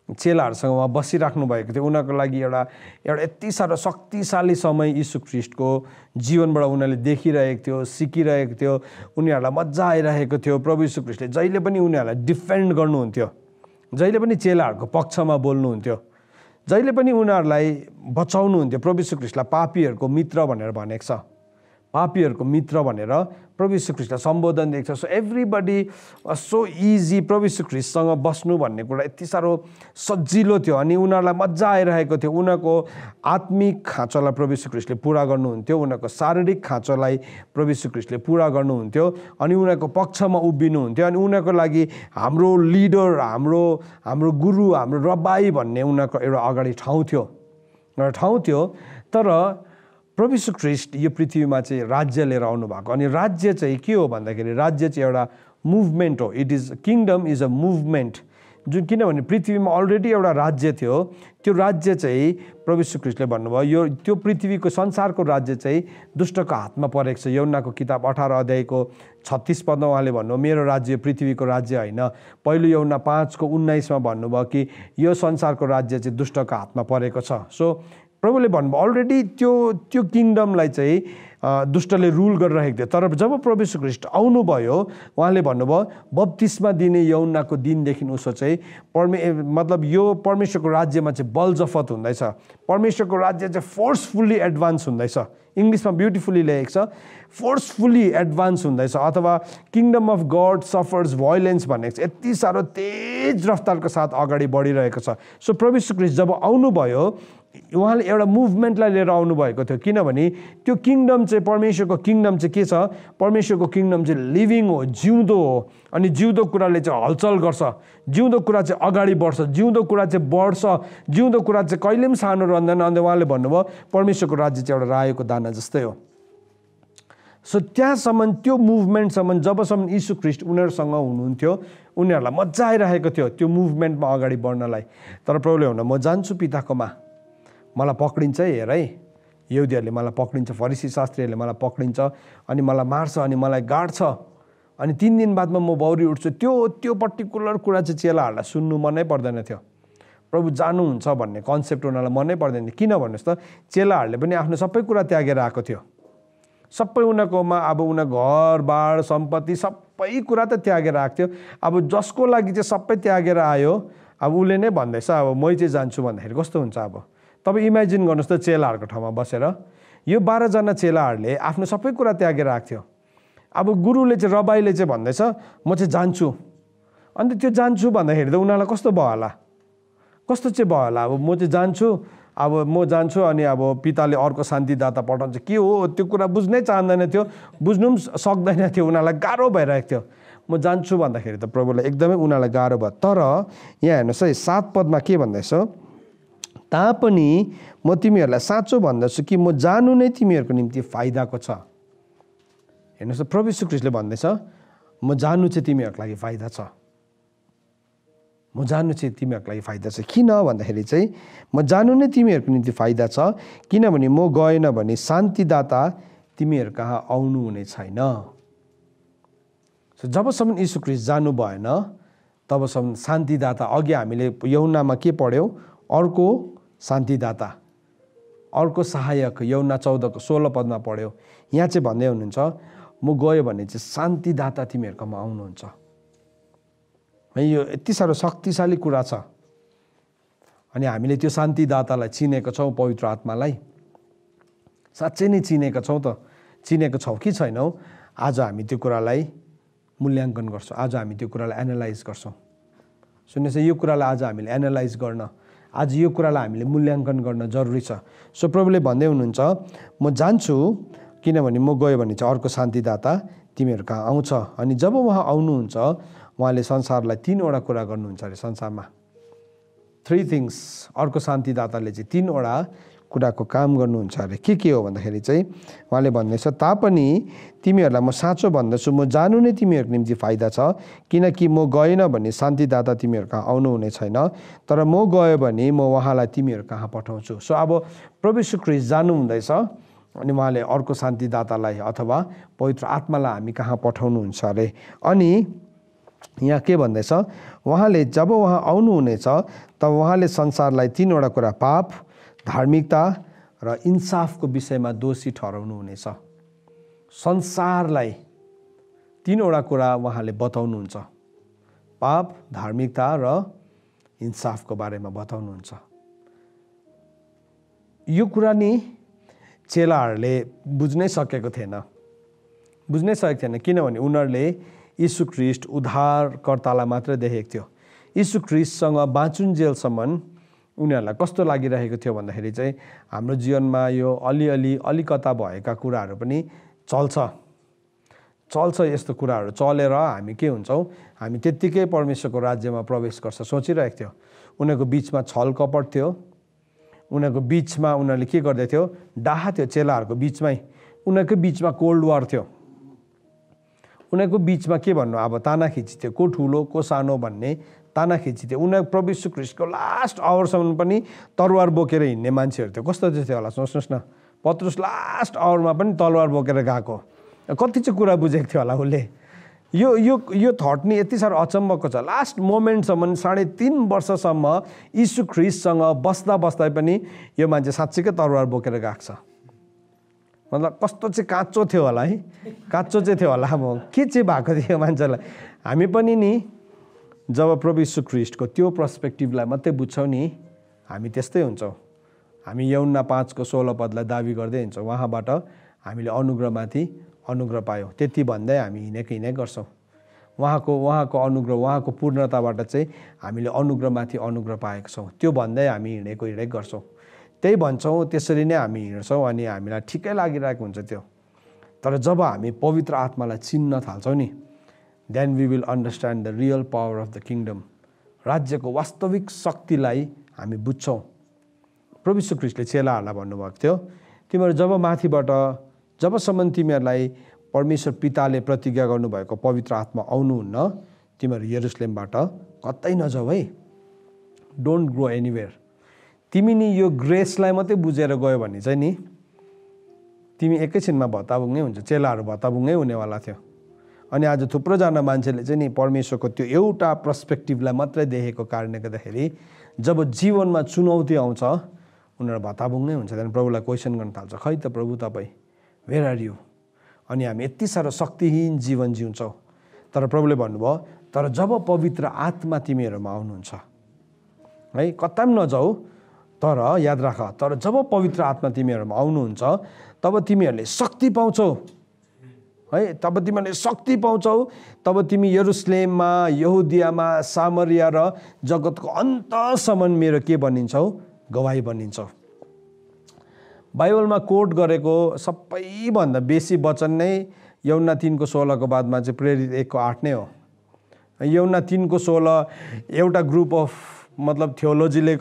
चेलाहरूसँग उहाँ बसिराख्नु भएको थियो। उनीहरूको लागि एउटा यति साह्रो शक्तिशाली समय यीशु ख्रीष्टको जीवनबाट उनीहरूले देखिरहेको थियो, सिकिरहेको थियो, उनीहरूलाई मजा आइरहेको थियो। प्रभु यीशु ख्रीष्टले जहिले पनि उनीहरूलाई डिफेन्ड गर्नुहुन्थ्यो, जहिले पनि चेलाहरूको पक्षमा बोल्नुहुन्थ्यो, जहिले पनि उनीहरूलाई बचाउनुहुन्थ्यो। प्रभु यीशु ख्रीष्टलाई पापीहरूको मित्र भनेर भनेको छ, पापीहरूको मित्र भनेर प्रभु यीशु ख्रीष्टलाई सम्बोधन दिएको छ। सो एभ्रीबडी सो इजी, प्रभु यीशु ख्रीष्टसँग बस्नु भन्ने कुरा यति साह्रो सजिलो थियो अनि उनीहरूलाई मजा आइरहेको थियो। उनीहरूको आत्मिक खाँचोलाई प्रभु यीशु ख्रीष्टले पुरा गर्नुहुन्थ्यो, उनीहरूको शारीरिक खाँचोलाई प्रभु यीशु ख्रीष्टले पुरा गर्नुहुन्थ्यो अनि उनीहरूको पक्षमा उभिनुहुन्थ्यो। अनि उनीहरूको लागि हाम्रो लिडर, हाम्रो गुरु, हाम्रो रब्बाई भन्ने उनीहरूको एउटा अगाडि ठाउँ थियो। तर प्रभु यीशु ख्रीष्ट यो पृथ्वीमा चाहिँ राज्य लिएर आउनु भएको। अनि राज्य चाहिँ के हो भन्दाखेरि राज्य चाहिँ एउटा मुभमेन्ट हो। Kingdom is a movement. किनभने पृथ्वीमा अलरेडी एउटा राज्य थियो, त्यो राज्य चाहिँ प्रभु यीशु ख्रीष्टले भन्नुभयो त्यो पृथ्वीको संसारको राज्य चाहिँ दुष्टको हातमा परेको छ। यूहन्नाको किताब 18 अध्यायको 36 पदमा उहाँले भन्नुभयो मेरो राज्य पृथ्वीको राज्य होइन। पहिलो यूहन्ना 5:19 भन्नुभयो कि यो संसारको राज्य चाहिँ दुष्टको हातमा परेको छ। सो प्रभुले भन्नुभयो अलरेडी त्यो किङडमलाई चाहिँ दुष्टले रुल गरिरहेको थियो। तर जब प्रभु यीशु ख्रीष्ट आउनुभयो उहाँले भन्नुभयो बप्तिस्मा दिने यूहन्नाको दिनदेखि उसो चाहिँ मतलब यो परमेश्वरको राज्यमा चाहिँ बलजफत हुँदैछ, परमेश्वरको राज्य चाहिँ फोर्सफुल्ली एडभान्स हुँदैछ। इङ्ग्लिसमा ब्युटिफुल्ली लेखेको छ, फोर्सफुल्ली एडभान्स हुँदैछ, अथवा kingdom of God suffers violence भनेको छ। यति साह्रो तेज रफ्तारको साथ अगाडि बढिरहेको छ। सो प्रभु यीशु ख्रीष्ट जब आउनुभयो उहाँले एउटा मुभमेन्टलाई लिएर आउनुभएको थियो। किनभने त्यो किङडम चाहिँ परमेश्वरको किङडम चाहिँ के छ, परमेश्वरको किङडम चाहिँ लिभिङ हो, जिउँदो हो। अनि जिउँदो कुराले चाहिँ हलचल गर्छ, जिउँदो कुरा चाहिँ अगाडि बढ्छ, जिउँदो कुरा चाहिँ बढ्छ, जिउँदो कुरा चाहिँ कहिले पनि सानो रहँदैन। अन्त उहाँले भन्नुभयो परमेश्वरको राज्य चाहिँ एउटा रायोको दाना जस्तै हो। सो त्यहाँसम्म त्यो मुभमेन्टसम्म जबसम्म यीशु ख्रीष्ट उनीहरूसँग हुनुहुन्थ्यो उनीहरूलाई मजा आइरहेको थियो त्यो मुभमेन्टमा अगाडि बढ्नलाई। तर प्रभुले भन्नु म जान्छु पिताकोमा, मलाई पक्रिन्छ हेर है, यहुदीहरूले मलाई पक्रिन्छ, फरिसी शास्त्रीहरूले मलाई पक्रिन्छ अनि मलाई मार्छ अनि मलाई गाड्छ अनि 3 दिन बादमा म बौरी उठ्छु। त्यो पर्टिकुलर कुरा चाहिँ चेलाहरूलाई सुन्नु मनै पर्दैन थियो। प्रभु जानुहुन्छ भन्ने कन्सेप्ट उनीहरूलाई मनै पर्दैन थियो। किन भन्नुहोस् त, चेलाहरूले पनि आफ्नो सबै कुरा त्यागेर आएको थियो। सबै उनीहरूकोमा अब उनीहरूको घरबार सम्पत्ति सबै कुरा त त्यागेर आएको थियो। अब जसको लागि चाहिँ सबै त्यागेर आयो अब उसले नै भन्दैछ अब मै चाहिँ जान्छु भन्दाखेरि कस्तो हुन्छ। अब तपाईँ इमेजिन गर्नुहोस् त चेलाहरूको ठाउँमा बसेर यो 12 जना चेलाहरूले आफ्नो सबै कुरा त्यागेर आएको थियो। अब गुरुले चाहिँ रबाइले चाहिँ भन्दैछ म चाहिँ जान्छु, अन्त त्यो जान्छु भन्दाखेरि त उनीहरूलाई कस्तो भयो होला, कस्तो चाहिँ भयो होला। अब म चाहिँ जान्छु, अब म जान्छु अनि अब पिताले अर्को शान्तिदाता पठाउँछ, के हो त्यो कुरा बुझ्नै चाहँदैन थियो, बुझ्नु पनि सक्दैन थियो, उनीहरूलाई गाह्रो भइरहेको थियो। म जान्छु भन्दाखेरि त प्रभुलाई एकदमै उनीहरूलाई गाह्रो भयो। तर यहाँ हेर्नुहोस् है 7 पदमा के भन्दैछ, तापनि म तिमीहरूलाई साँचो भन्दछु कि म जानु नै तिमीहरूको निम्ति फाइदाको छ। हेर्नुहोस् प्रभु यीशु ख्रीष्टले भन्दैछ म जानु चाहिँ तिमीहरूको लागि फाइदा छ, म जानु चाहिँ तिमीहरूको लागि फाइदा छ। किन भन्दाखेरि चाहिँ म जानु नै तिमीहरूको निम्ति फाइदा छ, किनभने म गएन भने शान्तिदाता तिमीहरू कहाँ आउनु हुने छैन। जबसम्म यीशु ख्रीष्ट जानु भएन तबसम्म शान्तिदाता, अघि हामीले यूहन्नामा के पढ्यौँ, अर्को शान्तिदाता, अर्को सहायक, यूहन्ना 14:16 पदमा पढ्यौँ। यहाँ चाहिँ भन्दै हुनुहुन्छ म गयो भने चाहिँ शान्तिदाता तिमीहरूकोमा आउनुहुन्छ। यो यति साह्रो शक्तिशाली कुरा छ। अनि हामीले त्यो शान्तिदातालाई चिनेको छौँ, पवित्र आत्मालाई साँच्चै नै चिनेका छौँ त, चिनेको छौँ कि छैनौँ? आज हामी त्यो कुरालाई मूल्याङ्कन गर्छौँ, आज हामी त्यो कुरालाई एनालाइज गर्छौँ। सुन्नुहोस्, यो कुरालाई आज हामीले एनालाइज गर्न, आज यो कुरालाई हामीले मूल्याङ्कन गर्न जरुरी छ। सो प्रभुले भन्दै हुनुहुन्छ म जान्छु, किनभने म गयो भने चाहिँ अर्को शान्तिदाता तिमीहरू कहाँ आउँछ। अनि जब उहाँ आउनुहुन्छ उहाँले संसारलाई 3वटा कुरा गर्नुहुन्छ अरे, संसारमा 3 थिङ्स। अर्को शान्तिदाताले चाहिँ 3वटा कुराको काम गर्नुहुन्छ अरे। के हो भन्दाखेरि चाहिँ उहाँले भन्दैछ तापनि तिमीहरूलाई म साँचो भन्दछु म जानु नै तिमीहरूको निम्ति फाइदा छ, किनकि म गएन भने शान्तिदाता तिमीहरू कहाँ आउनु हुने छैन, तर म गयो भने म उहाँलाई तिमीहरू कहाँ पठाउँछु। सो अब प्रभु यीशु ख्रीष्ट जानु हुँदैछ अनि उहाँले अर्को शान्तिदातालाई अथवा पवित्र आत्मालाई हामी कहाँ पठाउनुहुन्छ अरे। अनि यहाँ के भन्दैछ, उहाँले जब उहाँ आउनुहुनेछ तब उहाँले संसारलाई 3वटा कुरा, पाप, धार्मिकता र इन्साफको विषयमा दोषी ठहराउनु हुनेछ। संसारलाई 3वटा कुरा उहाँले बताउनुहुन्छ, पाप, धार्मिकता र इन्साफको बारेमा बताउनुहुन्छ। यो कुरा नि चेलाहरूले बुझ्नै सकेको थिएन, किनभने उनीहरूले यीशु ख्रीष्ट उद्धारकर्तालाई मात्र देखेको थियो। यीशु ख्रीष्टसँग बाँचुन्जेलसम्म उनीहरूलाई कस्तो लागिरहेको थियो भन्दाखेरि चाहिँ हाम्रो जीवनमा यो अलिकता भएका कुराहरू पनि चल्छ, यस्तो कुराहरू चलेर हामी के हुन्छौँ, हामी त्यत्तिकै परमेश्वरको राज्यमा प्रवेश गर्छ सोचिरहेको थियो। उनीहरूको बिचमा छल कपट थियो, उनीहरूको बिचमा उनीहरूले के गर्दै थियो, डाहा थियो चेलाहरूको बिचमै, उनीहरूकै बिचमा कोल्ड वार थियो, उनीहरूको बिचमा के भन्नु अब तानाखिची थियो, को ठुलो को सानो भन्ने तानाखिची थियो। उनीहरू प्रभु यीशु ख्रीष्टको लास्ट आवरसम्म पनि तरवार बोकेर हिँड्ने मान्छेहरू थियो। कस्तो चाहिँ थियो होला सोच्नुहोस् न, पत्रुस लास्ट आवरमा पनि तलवार बोकेर गएको, कति चाहिँ कुरा बुझेको थियो होला उसले। यो थट नि यति साह्रो अचम्मको छ। लास्ट मोमेन्टसम्म 3.5 वर्षसम्म यीशु ख्रीष्टसँग बस्दा पनि यो मान्छे साँच्चीकै तरवार बोकेर गएको छ। मतलब कस्तो चाहिँ काँचो थियो होला है, काँचो चाहिँ थियो होला। अब के चाहिँ भएको थियो मान्छेलाई। हामी पनि नि जब प्रभु यीशु ख्रीष्टको त्यो पर्सपेक्टिभलाई मात्रै बुझ्छौँ नि, हामी त्यस्तै हुन्छौँ। हामी यूहन्ना 5:16 पदलाई दाबी गर्दै हिँड्छौँ, उहाँबाट हामीले अनुग्रहमाथि अनुग्रह पायौँ, त्यति भन्दै हामी हिँडेकै गर्छौँ। उहाँको अनुग्रह, उहाँको पूर्णताबाट चाहिँ हामीले अनुग्रहमाथि अनुग्रह पाएका छौँ, त्यो भन्दै हामी हिँडेकै गर्छौँ। त्यही भन्छौँ, त्यसरी नै हामी हिँड्छौँ अनि हामीलाई ठिकै लागिरहेको हुन्छ त्यो। तर जब हामी पवित्र आत्मालाई चिन्न थाल्छौँ नि, then we will understand the real power of the kingdom. राज्यको वास्तविक शक्तिलाई हामी बुझ्छौँ। प्रभु यीशु ख्रीष्टले चेलाहरूलाई भन्नुभएको थियो, तिमीहरू जब माथिबाट, जबसम्म तिमीहरूलाई परमेश्वर पिताले प्रतिज्ञा गर्नुभएको पवित्र आत्मा आउनुहुन्न, तिमीहरू यरुसलेमबाट कतै नजाऊ है, डोन्ट गो एनिवेयर। तिमी नि यो ग्रेसलाई मात्रै बुझेर गयो भने चाहिँ नि तिमी एकैछिनमा भत्ताबुङ्गै हुन्छ, चेलाहरू भत्ताबुङ्गै हुनेवाला थियो। अनि आज थुप्रोजना मान्छेले चाहिँ नि परमेश्वरको त्यो एउटा पर्सपेक्टिभलाई मात्रै देखेको कारणले गर्दाखेरि जब जीवनमा चुनौती आउँछ उनीहरू भत्ताबुङ्गै हुन्छ। त्यहाँदेखि प्रभुलाई क्वेसन गर्न थाल्छ, खै त प्रभु तपाईँ वेयर आर यु? अनि हामी यति साह्रो शक्तिहीन जीवन जिउँछौँ। तर प्रभुले भन्नुभयो, तर जब पवित्र आत्मा तिमीहरूमा आउनुहुन्छ है, कता पनि नजाऊ, तर याद राख, तर जब पवित्र आत्मा तिमीहरूमा आउनुहुन्छ तब तिमीहरूले शक्ति पाउँछौ। है। तब तिमीले शक्ति पाउँछौ, तब तिमी यरुशलेममा, यहुदियामा, सामरिया र जगतको अन्तसम्म मेरो के बनिन्छौ? गवाही बनिन्छौ। बाइबलमा कोट गरेको सबैभन्दा बेसी वचन नै यूहन्ना 3:16 को बादमा चाहिँ प्रेरित 1:8 नै हो। यूहन्ना 3:16 एउटा ग्रुप अफ मतलब थियोलोजीले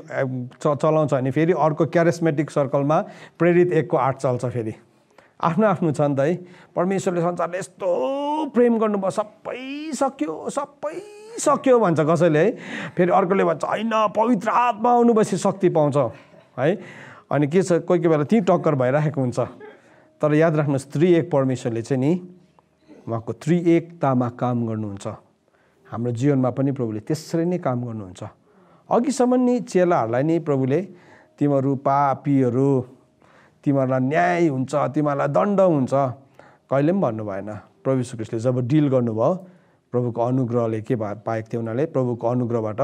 चलाउँछ भने फेरि अर्को क्यारिस्मेटिक सर्कलमा प्रेरित 1:8 चल्छ। फेरि आफ्नो आफ्नो छ नि त है। परमेश्वरले संसारले यस्तो प्रेम गर्नुभयो, सबै सक्यो भन्छ कसैले है। फेरि अर्कोले भन्छ होइन, पवित्र आत्मा आउनुभएपछि शक्ति पाउँछ है। अनि के छ, कोही कोही बेला त्यहीँ टक्कर भइरहेको हुन्छ। तर याद राख्नुहोस्, 3 परमेश्वरले चाहिँ नि उहाँको 3 एकतामा काम गर्नुहुन्छ। हाम्रो जीवनमा पनि प्रभुले त्यसरी नै काम गर्नुहुन्छ। अघिसम्म नि चेलाहरूलाई नि प्रभुले तिमीहरू पापीहरू, तिमीहरूलाई न्याय हुन्छ, तिमीहरूलाई दण्ड हुन्छ कहिले पनि भन्नु भएन। प्रभु यीशु ख्रीष्टले जब डिल गर्नुभयो, प्रभुको अनुग्रहले के पाएको थियो उनीहरूले? प्रभुको अनुग्रहबाट,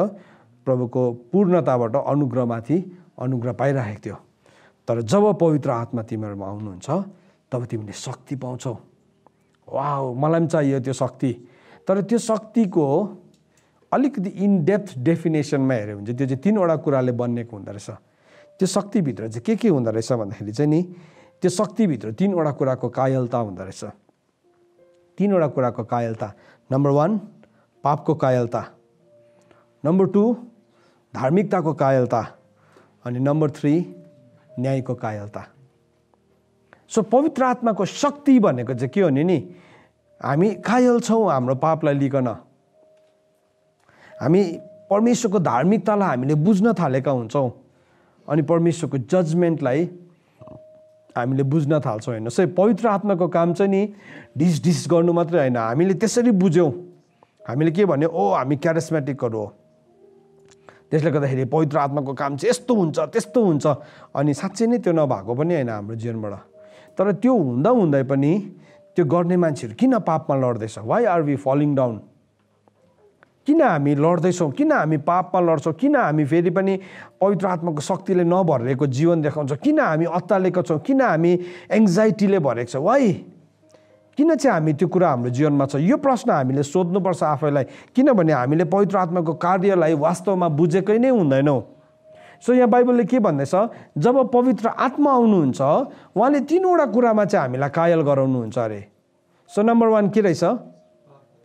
प्रभुको पूर्णताबाट अनुग्रहमाथि अनुग्रह पाइरहेको थियो। तर जब पवित्र आत्मा तिमीहरूमा आउनुहुन्छ तब तिमीले शक्ति पाउँछौ। वाह, मलाई पनि चाहियो त्यो शक्ति। तर त्यो शक्तिको अलिकति इनडेप्थ डेफिनेसनमा हेऱ्यो भने चाहिँ त्यो चाहिँ 3वटा कुराले बनिएको हुँदो रहेछ। त्यो शक्तिभित्र चाहिँ के हुँदो रहेछ भन्दाखेरि चाहिँ नि, त्यो शक्तिभित्र 3वटा कुराको कायलता हुँदो रहेछ। 3वटा कुराको कायलता। नम्बर 1 पापको कायलता, नम्बर 2 धार्मिकताको कायलता, अनि नम्बर 3 न्यायको कायलता। सो पवित्र आत्माको शक्ति भनेको चाहिँ के हो नि? हामी कायल छौँ हाम्रो पापलाई लिकन। हामी परमेश्वरको धार्मिकतालाई हामीले बुझ्न थालेका हुन्छौँ अनि परमेश्वरको जजमेन्टलाई हामीले बुझ्न थाल्छौँ। हेर्नुहोस् है, पवित्र आत्माको काम चाहिँ नि ढिस गर्नु मात्रै होइन। हामीले त्यसरी बुझ्यौँ, हामीले के भन्यो, ओ हामी क्यारिस्मेटिकहरू हो, त्यसले गर्दाखेरि पवित्र आत्माको काम चाहिँ यस्तो हुन्छ त्यस्तो हुन्छ। अनि साँच्चै नै त्यो नभएको पनि होइन हाम्रो जीवनबाट। तर त्यो हुँदा हुँदै पनि त्यो गर्ने मान्छेहरू किन पापमा लड्दैछ? Why are we falling down? किन हामी लड्दैछौँ? किन हामी पापमा लड्छौँ? किन हामी फेरि पनि पवित्र आत्माको शक्तिले नभरिएको जीवन देखाउँछौँ? किन हामी अत्तालिएका छौँ? किन हामी एङ्जाइटीले भरेको छ? वाइ? किन चाहिँ हामी त्यो कुरा हाम्रो जीवनमा छ? यो प्रश्न हामीले सोध्नुपर्छ आफैलाई। किनभने हामीले पवित्र आत्माको कार्यलाई वास्तवमा बुझेकै नै हुँदैनौँ। सो यहाँ बाइबलले के भन्दैछ? जब पवित्र आत्मा आउनुहुन्छ उहाँले 3वटा कुरामा चाहिँ हामीलाई कायल गराउनुहुन्छ अरे। सो नम्बर 1 के रहेछ?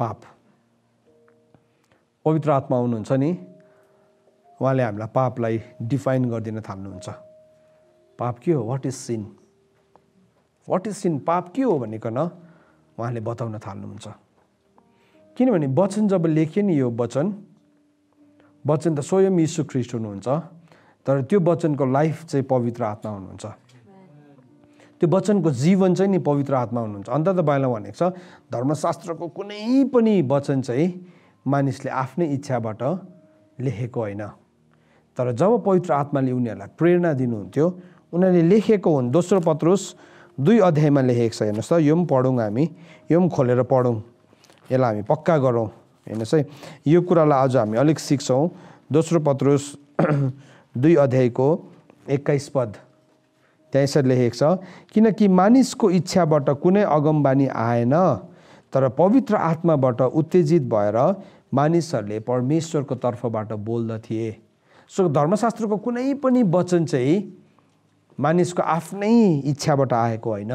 पाप। पवित्र आत्मा आउनुहुन्छ नि, उहाँले हामीलाई पापलाई डिफाइन गरिदिन थाल्नुहुन्छ। पाप के हो? What is sin? What is sin? पाप के हो भनिकन उहाँले बताउन थाल्नुहुन्छ। किनभने वचन जब लेखियो नि, यो वचन त स्वयं यीशु ख्रीष्ट हुनुहुन्छ, तर त्यो वचनको लाइफ चाहिँ पवित्र आत्मा हुनुहुन्छ। त्यो वचनको जीवन चाहिँ नि पवित्र आत्मा हुनुहुन्छ। अन्त त बाइबलमा भनेको छ, धर्मशास्त्रको कुनै पनि वचन चाहिँ मानिसले आफ्नै इच्छाबाट लेखेको होइन, तर जब पवित्र आत्माले उनीहरूलाई प्रेरणा दिनुहुन्थ्यो उनीहरूले लेखेको हुन्। 2 पत्रुस 2 लेखेको छ। हेर्नुहोस् त, यो पनि पढौँ हामी, यो पनि खोलेर पढौँ, यसलाई हामी पक्का गरौँ। हेर्नुहोस् है, यो कुरालाई आज हामी अलिक सिक्छौँ। 2 पत्रुस 2:21 त्यहाँ यसरी लेखेको छ, किनकि मानिसको इच्छाबाट कुनै अगमबानी आएन, तर पवित्र आत्माबाट उत्तेजित भएर मानिसहरूले परमेश्वरको तर्फबाट बोल्दथे। सो धर्मशास्त्रको कुनै पनि वचन चाहिँ मानिसको आफ्नै इच्छाबाट आएको होइन,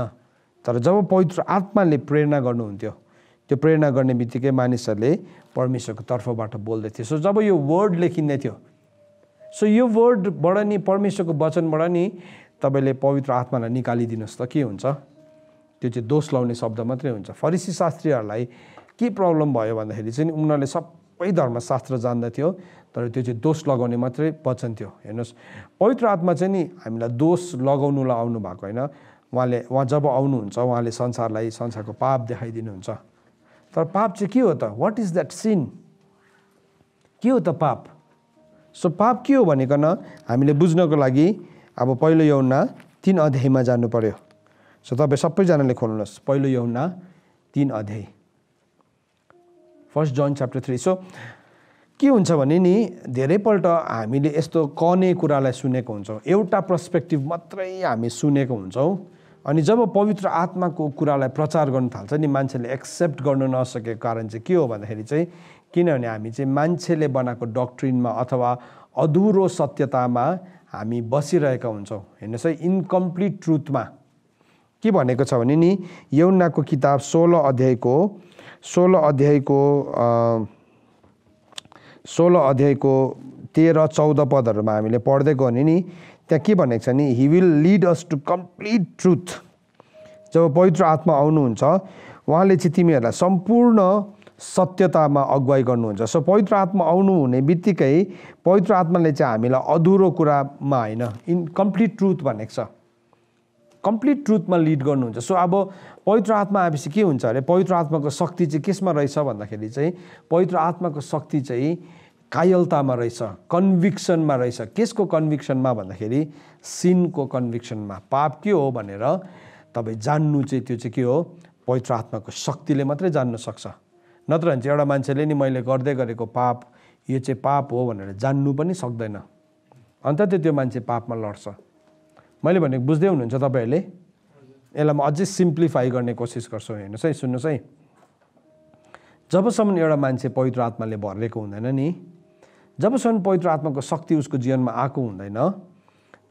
तर जब पवित्र आत्माले प्रेरणा गर्नुहुन्थ्यो, त्यो प्रेरणा गर्ने बित्तिकै मानिसहरूले परमेश्वरको तर्फबाट बोल्दथे। सो जब यो वर्ड लेखिँदै थियो, सो यो वर्डबाट नि, परमेश्वरको वचनबाट नि तपाईँले पवित्र आत्मालाई निकालिदिनुहोस् त के हुन्छ? त्यो चाहिँ दोष लाउने शब्द मात्रै हुन्छ। फरिसी शास्त्रीहरूलाई के प्रब्लम भयो भन्दाखेरि चाहिँ उनीहरूले सबै धर्मशास्त्र जान्दथ्यो, तर त्यो चाहिँ दोष लगाउने मात्रै वचन थियो। हेर्नुहोस्, पवित्र आत्मा चाहिँ नि हामीलाई दोष लगाउनुलाई आउनु भएको होइन। उहाँ जब आउनुहुन्छ उहाँले संसारको पाप देखाइदिनुहुन्छ। तर पाप चाहिँ के हो त? What is that sin? के हो त पाप? सो पाप के हो भनिकन हामीले बुझ्नको लागि अब पहिलो यूहन्ना 3 जानु पर्यो। सो तपाईँ सबैजनाले खोल्नुहोस्, पहिलो यूहन्ना 3। 1 John chapter 3। सो के हुन्छ भने नि, धेरैपल्ट हामीले यस्तो कने कुरालाई सुनेको हुन्छौँ, एउटा पर्सपेक्टिभ मात्रै हामी सुनेको हुन्छौँ, अनि जब पवित्र आत्माको कुरालाई प्रचार गर्न थाल्छ नि मान्छेले एक्सेप्ट गर्न नसकेको कारण चाहिँ के हो भन्दाखेरि चाहिँ किनभने हामी चाहिँ मान्छेले बनाएको डक्ट्रिनमा अथवा अधुरो सत्यतामा हामी बसिरहेका हुन्छौँ। हेर्नुहोस् है, इन्कम्प्लिट ट्रुथमा के भनेको छ भने नि यूहन्नाको किताब 16 अध्यायको 13-14 पदहरूमा हामीले पढ्दै गयो भने नि त्यहाँ के भनेको छ नि, he will lead us to complete truth. जब पवित्र आत्मा आउनुहुन्छ उहाँले चाहिँ तिमीहरूलाई सम्पूर्ण सत्यतामा अगुवाई गर्नुहुन्छ। सो पवित्र आत्मा आउनु हुने बित्तिकै पवित्र आत्माले चाहिँ हामीलाई अधुरो कुरामा होइन, इनकम्प्लिट ट्रुथ भनेको छ, कम्प्लिट ट्रुथमा लिड गर्नुहुन्छ। सो अब पवित्र आत्मा आएपछि के हुन्छ अरे, पवित्र आत्माको शक्ति चाहिँ केसमा रहेछ भन्दाखेरि चाहिँ पवित्र आत्माको शक्ति चाहिँ कायलतामा रहेछ, कन्भिक्सनमा रहेछ। केसको कन्भिक्सनमा भन्दाखेरि सिनको कन्भिक्सनमा। पाप के हो भनेर तपाईँ जान्नु चाहिँ त्यो चाहिँ के हो, पवित्र आत्माको शक्तिले मात्रै जान्न सक्छ। नत्र भने चाहिँ एउटा मान्छेले नि मैले गर्दै गरेको पाप यो चाहिँ पाप हो भनेर जान्नु पनि सक्दैन, अन्त त्यो मान्छे पापमा लड्छ। मैले भनेको बुझ्दै हुनुहुन्छ तपाईँहरूले? यसलाई म अझै सिम्प्लिफाई गर्ने कोसिस गर्छु। हेर्नुहोस् है, सुन्नुहोस् है, जबसम्म एउटा मान्छे पवित्र आत्माले भरिएको हुँदैन नि, जबसम्म पवित्र आत्माको शक्ति उसको जीवनमा आएको हुँदैन,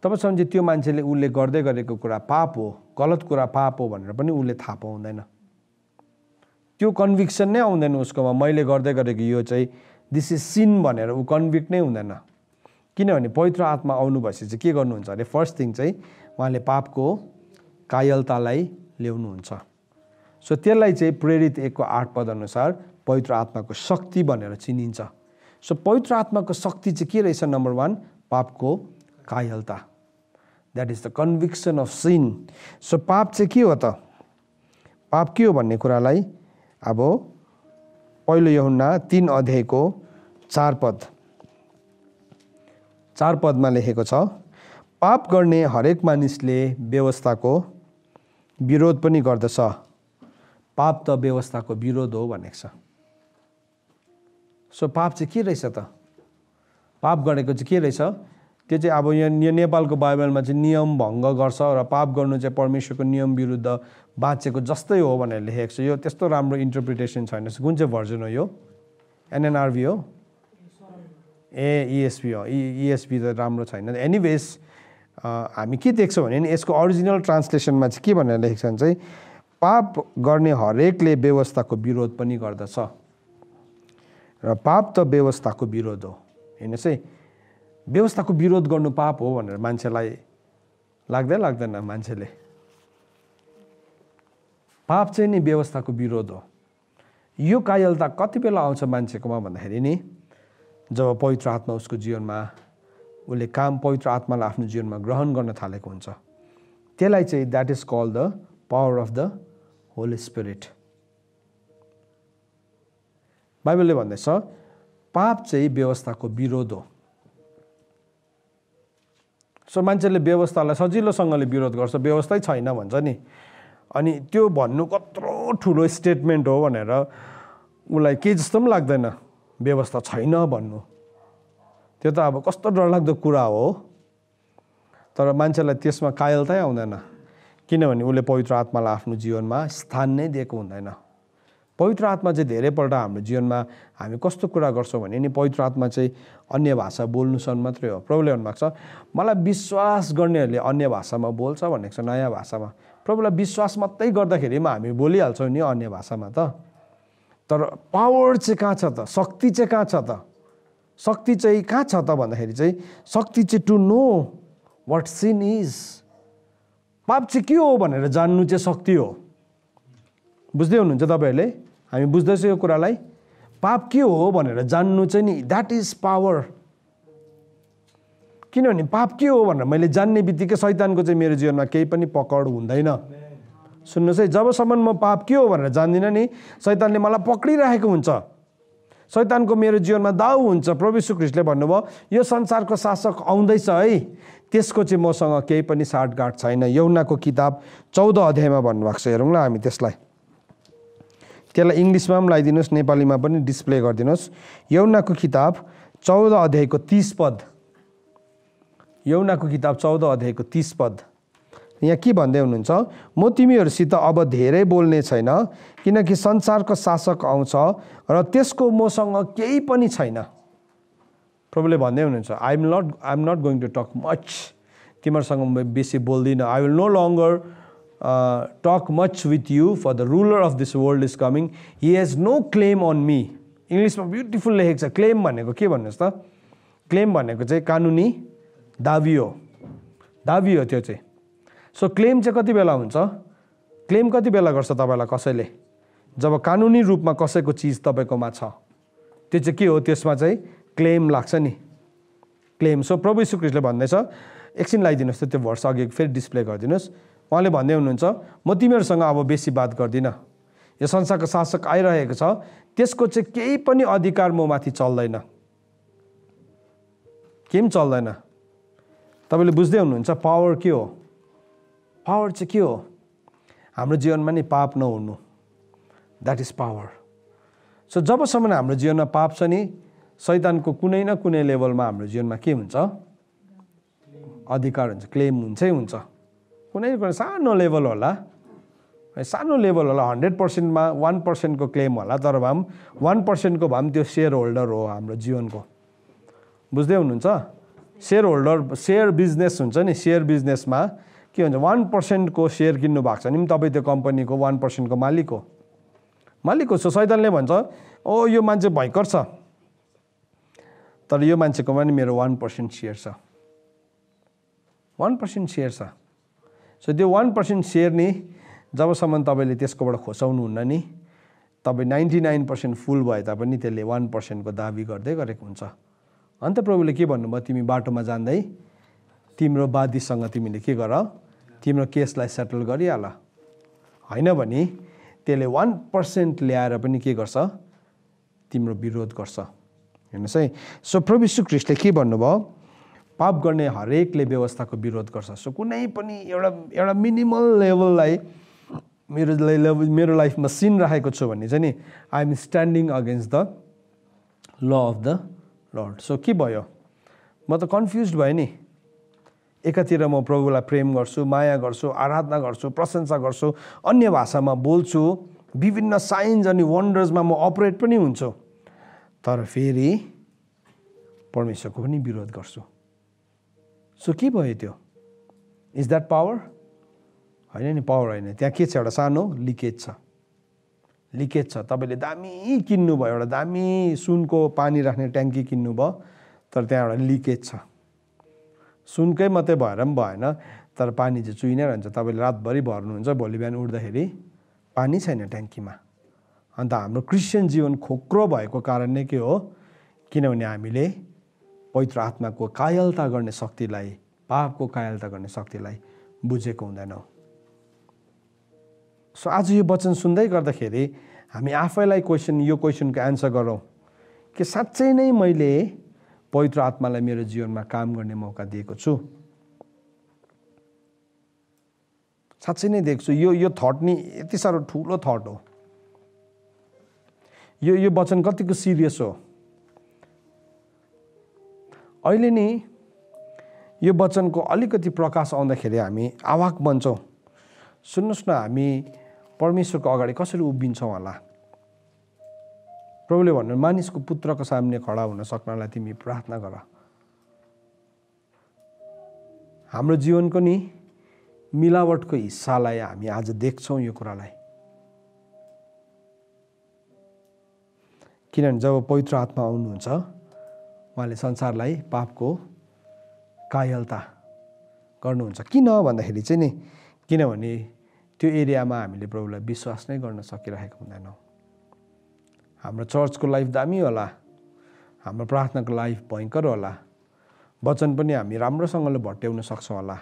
तबसम्म चाहिँ त्यो मान्छेले उसले गर्दै गरेको कुरा पाप हो, गलत कुरा पाप हो भनेर पनि उसले थाहा पाउँदैन। त्यो कन्भिक्सन नै आउँदैन उसकोमा, मैले गर्दै गरेको यो चाहिँ दिस इज सिन भनेर ऊ कन्भिक्ट नै हुँदैन। किनभने पवित्र आत्मा आउनु भएपछि चाहिँ के गर्नुहुन्छ अरे, फर्स्ट थिङ चाहिँ उहाँले पापको कायलतालाई ल्याउनुहुन्छ। सो त्यसलाई चाहिँ प्रेरित 1:8 अनुसार पवित्र आत्माको शक्ति भनेर चिनिन्छ। सो पवित्र आत्माको शक्ति चाहिँ के रहेछ? नम्बर 1, पापको कायलता, that is the conviction of sin. So पाप चाहिँ के हो त? पाप के हो भन्ने कुरालाई अब पहिलो यूहन्ना 3 अध्यायको 4 पदमा लेखेको छ, पाप गर्ने हरेक मानिसले व्यवस्थाको विरोध पनि गर्दछ। पाप त व्यवस्थाको विरोध हो भनेको छ। सो पाप चाहिँ के रहेछ त? पाप गरेको चाहिँ के रहेछ? त्यो चाहिँ अब यो नेपालको बाइबलमा चाहिँ नियम भङ्ग गर्छ र पाप गर्नु चाहिँ परमेश्वरको नियम विरुद्ध बाँचेको जस्तै हो भनेर लेखेको छ। यो त्यस्तो राम्रो इन्टरप्रिटेसन छैन। कुन चाहिँ भर्जन हो यो? NNRV हो? ESV हो? ESV त राम्रो छैन। एनिवेज हामी के देख्छौँ भने नि यसको अरिजिनल ट्रान्सलेसनमा चाहिँ के भनेर लेखेको छ भने चाहिँ पाप गर्ने हरेकले व्यवस्थाको विरोध पनि गर्दछ र पाप त व्यवस्थाको विरोध हो। हेर्नुहोस् है, व्यवस्थाको विरोध गर्नु पाप हो भनेर मान्छेलाई लाग्दैन? मान्छेले पाप चाहिँ नि व्यवस्थाको विरोध हो। यो कायलता कति बेला आउँछ मान्छेकोमा भन्दाखेरि नि जब पवित्र आत्मा उसको जीवनमा उसले पवित्र आत्मालाई आफ्नो जीवनमा ग्रहण गर्न थालेको हुन्छ। त्यसलाई चाहिँ that is called the power of the holy spirit. बाइबलले भन्दैछ पाप चाहिँ व्यवस्थाको विरोध हो। सो मान्छेले व्यवस्थालाई सजिलोसँगले विरोध गर्छ, व्यवस्थै छैन भन्छ नि। अनि त्यो भन्नु कत्रो ठुलो स्टेटमेन्ट हो भनेर उसलाई केही जस्तो पनि लाग्दैन व्यवस्था छैन भन्नु। त्यो त अब कस्तो डरलाग्दो कुरा हो। तर मान्छेलाई त्यसमा कायलतै आउँदैन, किनभने उसले पवित्र आत्मालाई आफ्नो जीवनमा स्थान नै दिएको हुँदैन। पवित्र आत्मा चाहिँ धेरैपल्ट हाम्रो जीवनमा हामी कस्तो कुरा गर्छौँ भने नि पवित्र आत्मा चाहिँ अन्य भाषा बोल्नुसम्म मात्रै हो। प्रभुले भन्नुभएको छ मलाई विश्वास गर्नेहरूले अन्य भाषामा बोल्छ भनेको छ, नयाँ भाषामा। प्रभुलाई विश्वास मात्रै गर्दाखेरिमा हामी बोलिहाल्छौँ नि अन्य भाषामा त। तर पावर चाहिँ कहाँ छ त? शक्ति चाहिँ कहाँ छ त? शक्ति चाहिँ कहाँ छ त भन्दाखेरि चाहिँ शक्ति चाहिँ to know what sin is. पाप चाहिँ के हो भनेर जान्नु चाहिँ शक्ति हो। बुझ्दै हुनुहुन्छ तपाईँहरूले? हामी बुझ्दैछौँ यो कुरालाई? पाप के हो भनेर जान्नु चाहिँ नि द्याट इज पावर। किनभने पाप के हो भनेर मैले जान्ने बित्तिकै शैतानको चाहिँ मेरो जीवनमा केही पनि पकड हुँदैन। सुन्नुहोस् है, जबसम्म म पाप के हो भनेर जान्दिनँ नि शैतानले मलाई पक्रिरहेको हुन्छ। शैतानको मेरो जीवनमा दाउ हुन्छ। प्रभु यीशु ख्रीष्टले भन्नुभयो यो संसारको शासक आउँदैछ है, त्यसको चाहिँ मसँग केही पनि साटगाँठ छैन। यूहन्नाको किताब 14 अध्यायमा भन्नुभएको छ। हेरौँ ल हामी त्यसलाई इङ्ग्लिसमा पनि लगाइदिनुहोस्, नेपालीमा पनि डिस्प्ले गरिदिनुहोस्। यूहन्नाको किताब 14 अध्यायको 30 पद। यूहन्नाको किताब 14 अध्यायको 30 पद। यहाँ के भन्दै हुनुहुन्छ, म तिमीहरूसित अब धेरै बोल्ने छैन, किनकि संसारको शासक आउँछ र त्यसको मसँग केही पनि छैन। प्रभुले भन्दै हुनुहुन्छ, I am not going to talk much, तिमीहरूसँग म बेसी बोल्दिनँ। I will no longer talk much with you, for the ruler of this world is coming, he has no claim on me. इङ्ग्लिसमा ब्युटिफुल लेखेको छ। क्लेम भनेको के भन्नुहोस् त? क्लेम भनेको चाहिँ कानुनी दाबी हो, दाबी हो त्यो चाहिँ। सो क्लेम चाहिँ कति बेला हुन्छ? क्लेम कति बेला गर्छ तपाईँलाई कसैले? जब कानुनी रूपमा कसैको चिज तपाईँकोमा छ, त्यो चाहिँ के हो? त्यसमा चाहिँ क्लेम लाग्छ नि, क्लेम। सो प्रभु यीशु ख्रीष्टले भन्दैछ, एकछिन लगाइदिनुहोस् त त्यो भर्स अघि फेरि डिस्प्ले गरिदिनुहोस्। उहाँले भन्दै हुनुहुन्छ, म तिमीहरूसँग अब बेसी बात गर्दिनँ। यो संसारको शासक आइरहेको छ, त्यसको चाहिँ केही पनि अधिकार म माथि चल्दैन, केही पनि चल्दैन। तपाईँले बुझ्दै हुनुहुन्छ पावर के हो? पावर चाहिँ के हो? हाम्रो जीवनमा नि पाप नहुनु, द्याट इज पावर। सो जबसम्म हाम्रो जीवनमा पाप छ नि, शैतानको कुनै न कुनै लेभलमा हाम्रो जीवनमा के हुन्छ? अधिकार हुन्छ, क्लेम हुन्छै हुन्छ। कुनै कुनै सानो लेभल होला, सानो लेभल होला, 100%मा 1%को क्लेम होला, तर भए पनि 1%को भए पनि त्यो सेयर होल्डर हो हाम्रो जीवनको। बुझ्दै हुनुहुन्छ? सेयर होल्डर, सेयर बिजनेस हुन्छ नि, सेयर बिजनेसमा के हुन्छ? 1%को सेयर किन्नु भएको छ नि तपाईँ त्यो कम्पनीको 1%को मालिक हो, मालिक हो। सो शैतानले भन्छ, ओ यो मान्छे भयङ्कर छ, तर यो मान्छेकोमा नि मेरो 1% सेयर छ, 1% सेयर छ। सो त्यो 1% सेयर नि जबसम्म तपाईँले त्यसकोबाट खोसाउनुहुन्न नि, तपाईँ 99% फुल भए तापनि त्यसले 1%को दाबी गर्दै गरेको हुन्छ। अन्त प्रभुले के भन्नुभयो? तिमी बाटोमा जाँदै तिम्रो वादीसँग तिमीले के गर? तिम्रो केसलाई सेटल गरिहाल, होइन भने त्यसले 1% ल्याएर पनि के गर्छ? तिम्रो विरोध गर्छ। हेर्नुहोस् है। सो प्रभु यीशु ख्रीष्टले के भन्नुभयो? पाप गर्ने हरेकले व्यवस्थाको विरोध गर्छ। सो कुनै पनि एउटा मिनिमल लेभललाई मेरो लाइफमा सिन राखेको छु भने चाहिँ नि, I am standing against the law of the Lord. सो के भयो? म त कन्फ्युज भएँ नि। एकातिर म प्रभुलाई प्रेम गर्छु, माया गर्छु, आराधना गर्छु, प्रशंसा गर्छु, अन्य भाषामा बोल्छु, विभिन्न साइन्स अनि वन्डर्समा म अपरेट पनि हुन्छु, तर फेरि परमेश्वरको पनि विरोध गर्छु। सो के भयो त्यो? Is that power? होइन नि, पावर होइन। त्यहाँ के छ? एउटा सानो लिकेज छ, लिकेज छ। तपाईँले दामी किन्नुभयो, एउटा दामी सुनको पानी राख्ने ट्याङ्की किन्नुभयो, तर त्यहाँ एउटा लिकेज छ। सुनकै मात्रै भएर पनि भएन, तर पानी चाहिँ चुइ नै रहन्छ। तपाईँले रातभरि भर्नुहुन्छ, भोलि बिहान उठ्दाखेरि पानी छैन ट्याङ्कीमा। अन्त हाम्रो क्रिस्चियन जीवन खोक्रो भएको कारण नै के हो? किनभने हामीले पवित्र आत्माको कायलता गर्ने शक्तिलाई, पापको कायलता गर्ने शक्तिलाई बुझेको हुँदैनौँ। सो आज यो वचन सुन्दै गर्दाखेरि हामी आफैलाई यो क्वेसनको एन्सर गरौँ कि साँच्चै नै मैले पवित्र आत्मालाई मेरो जीवनमा काम गर्ने मौका दिएको छु? साँच्चै नै देख्छु। यो थट नि यति साह्रो ठुलो थट हो। यो वचन कतिको सिरियस हो। अहिले नि यो वचनको अलिकति प्रकाश आउँदाखेरि हामी आवाक बन्छौँ। सुन्नुहोस् न, हामी परमेश्वरको अगाडि कसरी उभिन्छौँ होला? प्रभुले भन्नु, मानिसको पुत्रको सामने खडा हुन सक्नलाई तिमी प्रार्थना गर। हाम्रो जीवनको नि मिलावटको हिस्सालाई हामी आज देख्छौँ यो कुरालाई। किनभने जब पवित्र आत्मा आउनुहुन्छ, उहाँले संसारलाई पापको कायलता गर्नुहुन्छ। किन भन्दाखेरि चाहिँ नि, किनभने त्यो एरियामा हामीले प्रभुलाई विश्वास नै गर्न सकिरहेको हुँदैनौँ। हाम्रो चर्चको लाइफ दामी होला, हाम्रो प्रार्थनाको लाइफ भयङ्कर होला, वचन पनि हामी राम्रोसँगले भट्याउन सक्छौँ होला,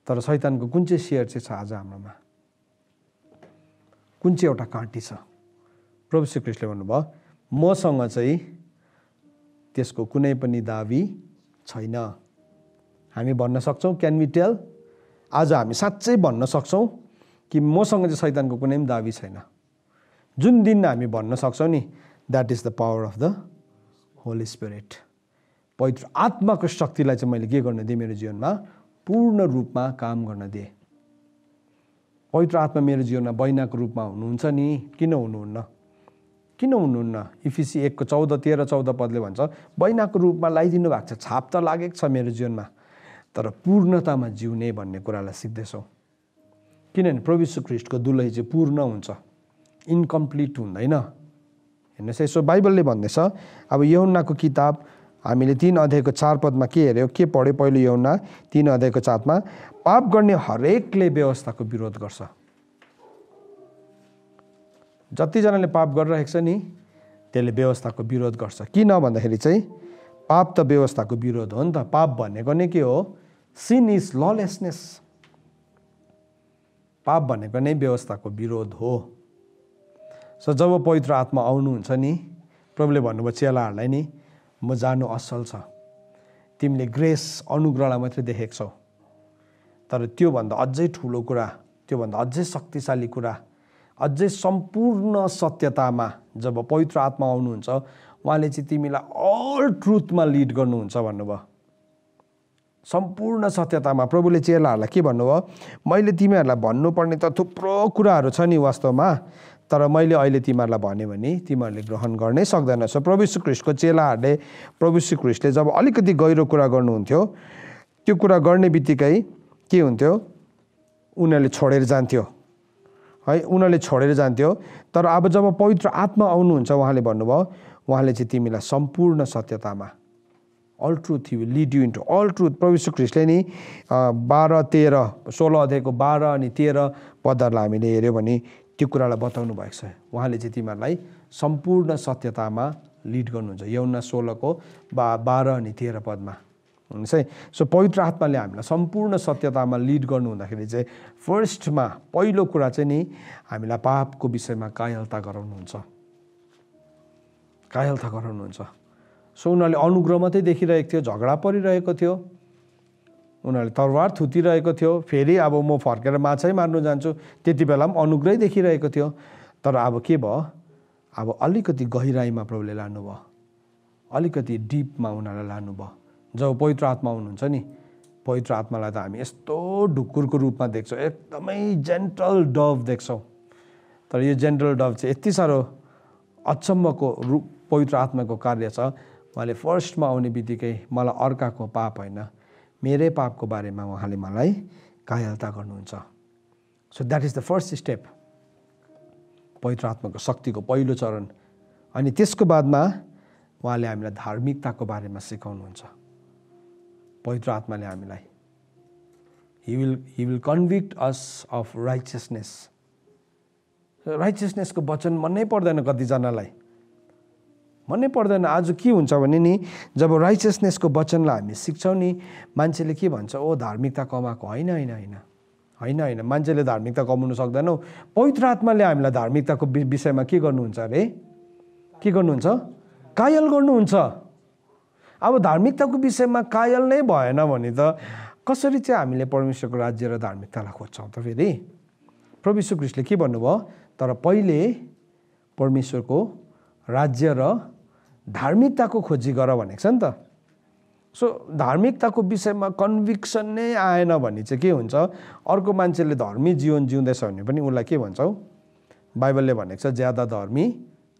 तर शैतानको कुन चाहिँ सेयर चाहिँ छ आज हाम्रोमा? कुन चाहिँ एउटा काँटी छ? प्रभु श्री ख्रीष्टले भन्नुभयो, मसँग चाहिँ त्यसको कुनै पनि दाबी छैन। हामी भन्न सक्छौँ, क्यान वी टेल? आज हामी साँच्चै भन्न सक्छौँ कि मसँग चाहिँ शैतानको कुनै पनि दाबी छैन। जुन दिन हामी भन्न सक्छौँ नि, that is the power of the holy spirit. पवित्र आत्माको शक्तिलाई चाहिँ मैले के गर्न दिएँ? मेरो जीवनमा पूर्ण रूपमा काम गर्न दिए। पवित्र आत्मा मेरो जीवनमा बैनाको रूपमा हुनुहुन्छ नि, किन हुनुहुन्न? किन हुनुहुन्न? इफिसी 1:13-14 पदले भन्छ बैनाको रूपमा लगाइदिनु भएको छ, छाप त लागेको छ मेरो जीवनमा, तर पूर्णतामा जिउने भन्ने कुरालाई सिक्दैछौँ। किनभने प्रभु यीशु ख्रीष्टको दुलही चाहिँ पूर्ण हुन्छ, इन्कम्प्लिट हुँदैन। हेर्नुहोस् यसो बाइबलले भन्दैछ। अब यूहन्नाको किताब हामीले 3:4 के हेऱ्यो, के पढ्यो? पहिलो यूहन्ना 3:4 पाप गर्ने हरेकले व्यवस्थाको विरोध गर्छ। जतिजनाले पाप गरिरहेको छ नि त्यसले व्यवस्थाको विरोध गर्छ। किन भन्दाखेरि चाहिँ पाप त व्यवस्थाको विरोध हो नि त। पाप भनेको नै के हो? Sin is lawlessness. पाप भनेको नै व्यवस्थाको विरोध हो। सो जब पवित्र आत्मा आउनुहुन्छ नि, प्रभुले भन्नुभयो चेलाहरूलाई नि, म जानु असल छ, तिमीले ग्रेस अनुग्रहलाई मात्रै देखेको छौ, तर त्योभन्दा अझै ठुलो कुरा, त्योभन्दा अझै शक्तिशाली कुरा, अझै सम्पूर्ण सत्यतामा जब पवित्र आत्मा आउनुहुन्छ उहाँले चाहिँ तिमीलाई अल ट्रुथमा लिड गर्नुहुन्छ भन्नुभयो। सम्पूर्ण सत्यतामा प्रभुले चेलाहरूलाई के भन्नुभयो? मैले तिमीहरूलाई भन्नुपर्ने त थुप्रो कुराहरू छ नि वास्तवमा, तर मैले अहिले तिमीहरूलाई भन्यो भने तिमीहरूले ग्रहण गर्नै सक्दैन। सो प्रभु यीशु ख्रीष्टको चेलाहरूले प्रभु यीशु ख्रीष्टले जब अलिकति गहिरो कुरा गर्नुहुन्थ्यो, त्यो कुरा गर्ने बित्तिकै के हुन्थ्यो? उनीहरूले छोडेर जान्थ्यो है, उनीहरूले छोडेर जान्थ्यो। तर अब जब पवित्र आत्मा आउनुहुन्छ उहाँले भन्नुभयो, उहाँले चाहिँ तिमीलाई सम्पूर्ण सत्यतामा, all truth, he will lead you into all truth. प्रभु यीशु ख्रीष्टले नि 16 अनि 13 पदहरूलाई हामीले हेऱ्यो भने त्यो कुरालाई बताउनु भएको छ। उहाँले चाहिँ तिमीहरूलाई सम्पूर्ण सत्यतामा लिड गर्नुहुन्छ। यूहन्ना 16:12 अनि 13 पदमा हुनुहुन्छ है। सो पवित्र आत्माले हामीलाई सम्पूर्ण सत्यतामा लिड गर्नु हुँदाखेरि चाहिँ फर्स्टमा पहिलो कुरा चाहिँ नि हामीलाई पापको विषयमा कायलता गराउनुहुन्छ, कायलता गराउनुहुन्छ। सो उनीहरूले अनुग्रह मात्रै देखिरहेको थियो, झगडा परिरहेको थियो, उनीहरूले तरवार थुतिरहेको थियो। फेरि अब म फर्केर माछै मार्नु जान्छु, त्यति बेला पनि अनुग्रह देखिरहेको थियो। तर अब के भयो? अब अलिकति गहिराइमा प्रभुले लानुभयो, अलिकति डिपमा उनीहरूलाई लानुभयो। जब पवित्र आत्मा हुनुहुन्छ नि, पवित्र आत्मालाई त हामी यस्तो ढुकुरको रूपमा देख्छौँ, एकदमै जेन्टल डभ देख्छौँ। तर यो जेन्टल डभ चाहिँ यति साह्रो अचम्मको रूप पवित्र आत्माको कार्य छ। उहाँले फर्स्टमा आउने बित्तिकै मलाई अर्काको पाप होइन, मेरै पापको बारेमा उहाँले मलाई कायलता गर्नुहुन्छ। So that is the first step, पवित्र आत्माको शक्तिको पहिलो चरण। अनि त्यसको बादमा उहाँले हामीलाई धार्मिकताको बारेमा सिकाउनुहुन्छ। पवित्र आत्माले हामीलाई he will convict us of righteousness. राइचियसनेसको वचन मनै पर्दैन, कतिजनालाई मनै पर्दैन। आज के हुन्छ भने नि जब राइचियसनेसको वचनलाई हामी सिक्छौँ नि, मान्छेले के भन्छ? ओ धार्मिकता कमाएको। होइन होइन होइन होइन होइन, मान्छेले धार्मिकता कमाउनु सक्दैन। पवित्र आत्माले हामीलाई धार्मिकताको विषयमा के गर्नुहुन्छ अरे? के गर्नुहुन्छ? कायल गर्नुहुन्छ। अब धार्मिकताको विषयमा कायल नै भएन भने त कसरी चाहिँ हामीले परमेश्वरको राज्य र धार्मिकतालाई खोज्छौँ त? फेरि प्रभु यीशु ख्रीष्टले के भन्नुभयो? तर पहिले परमेश्वरको राज्य र धार्मिकताको खोजी गर भनेको छ नि त। सो धार्मिकताको विषयमा कन्भिक्सन नै आएन भने चाहिँ के हुन्छ? अर्को मान्छेले धर्मी जीवन जिउँदैछ भने पनि उसलाई के भन्छौँ? बाइबलले भनेको छ ज्यादा धर्मी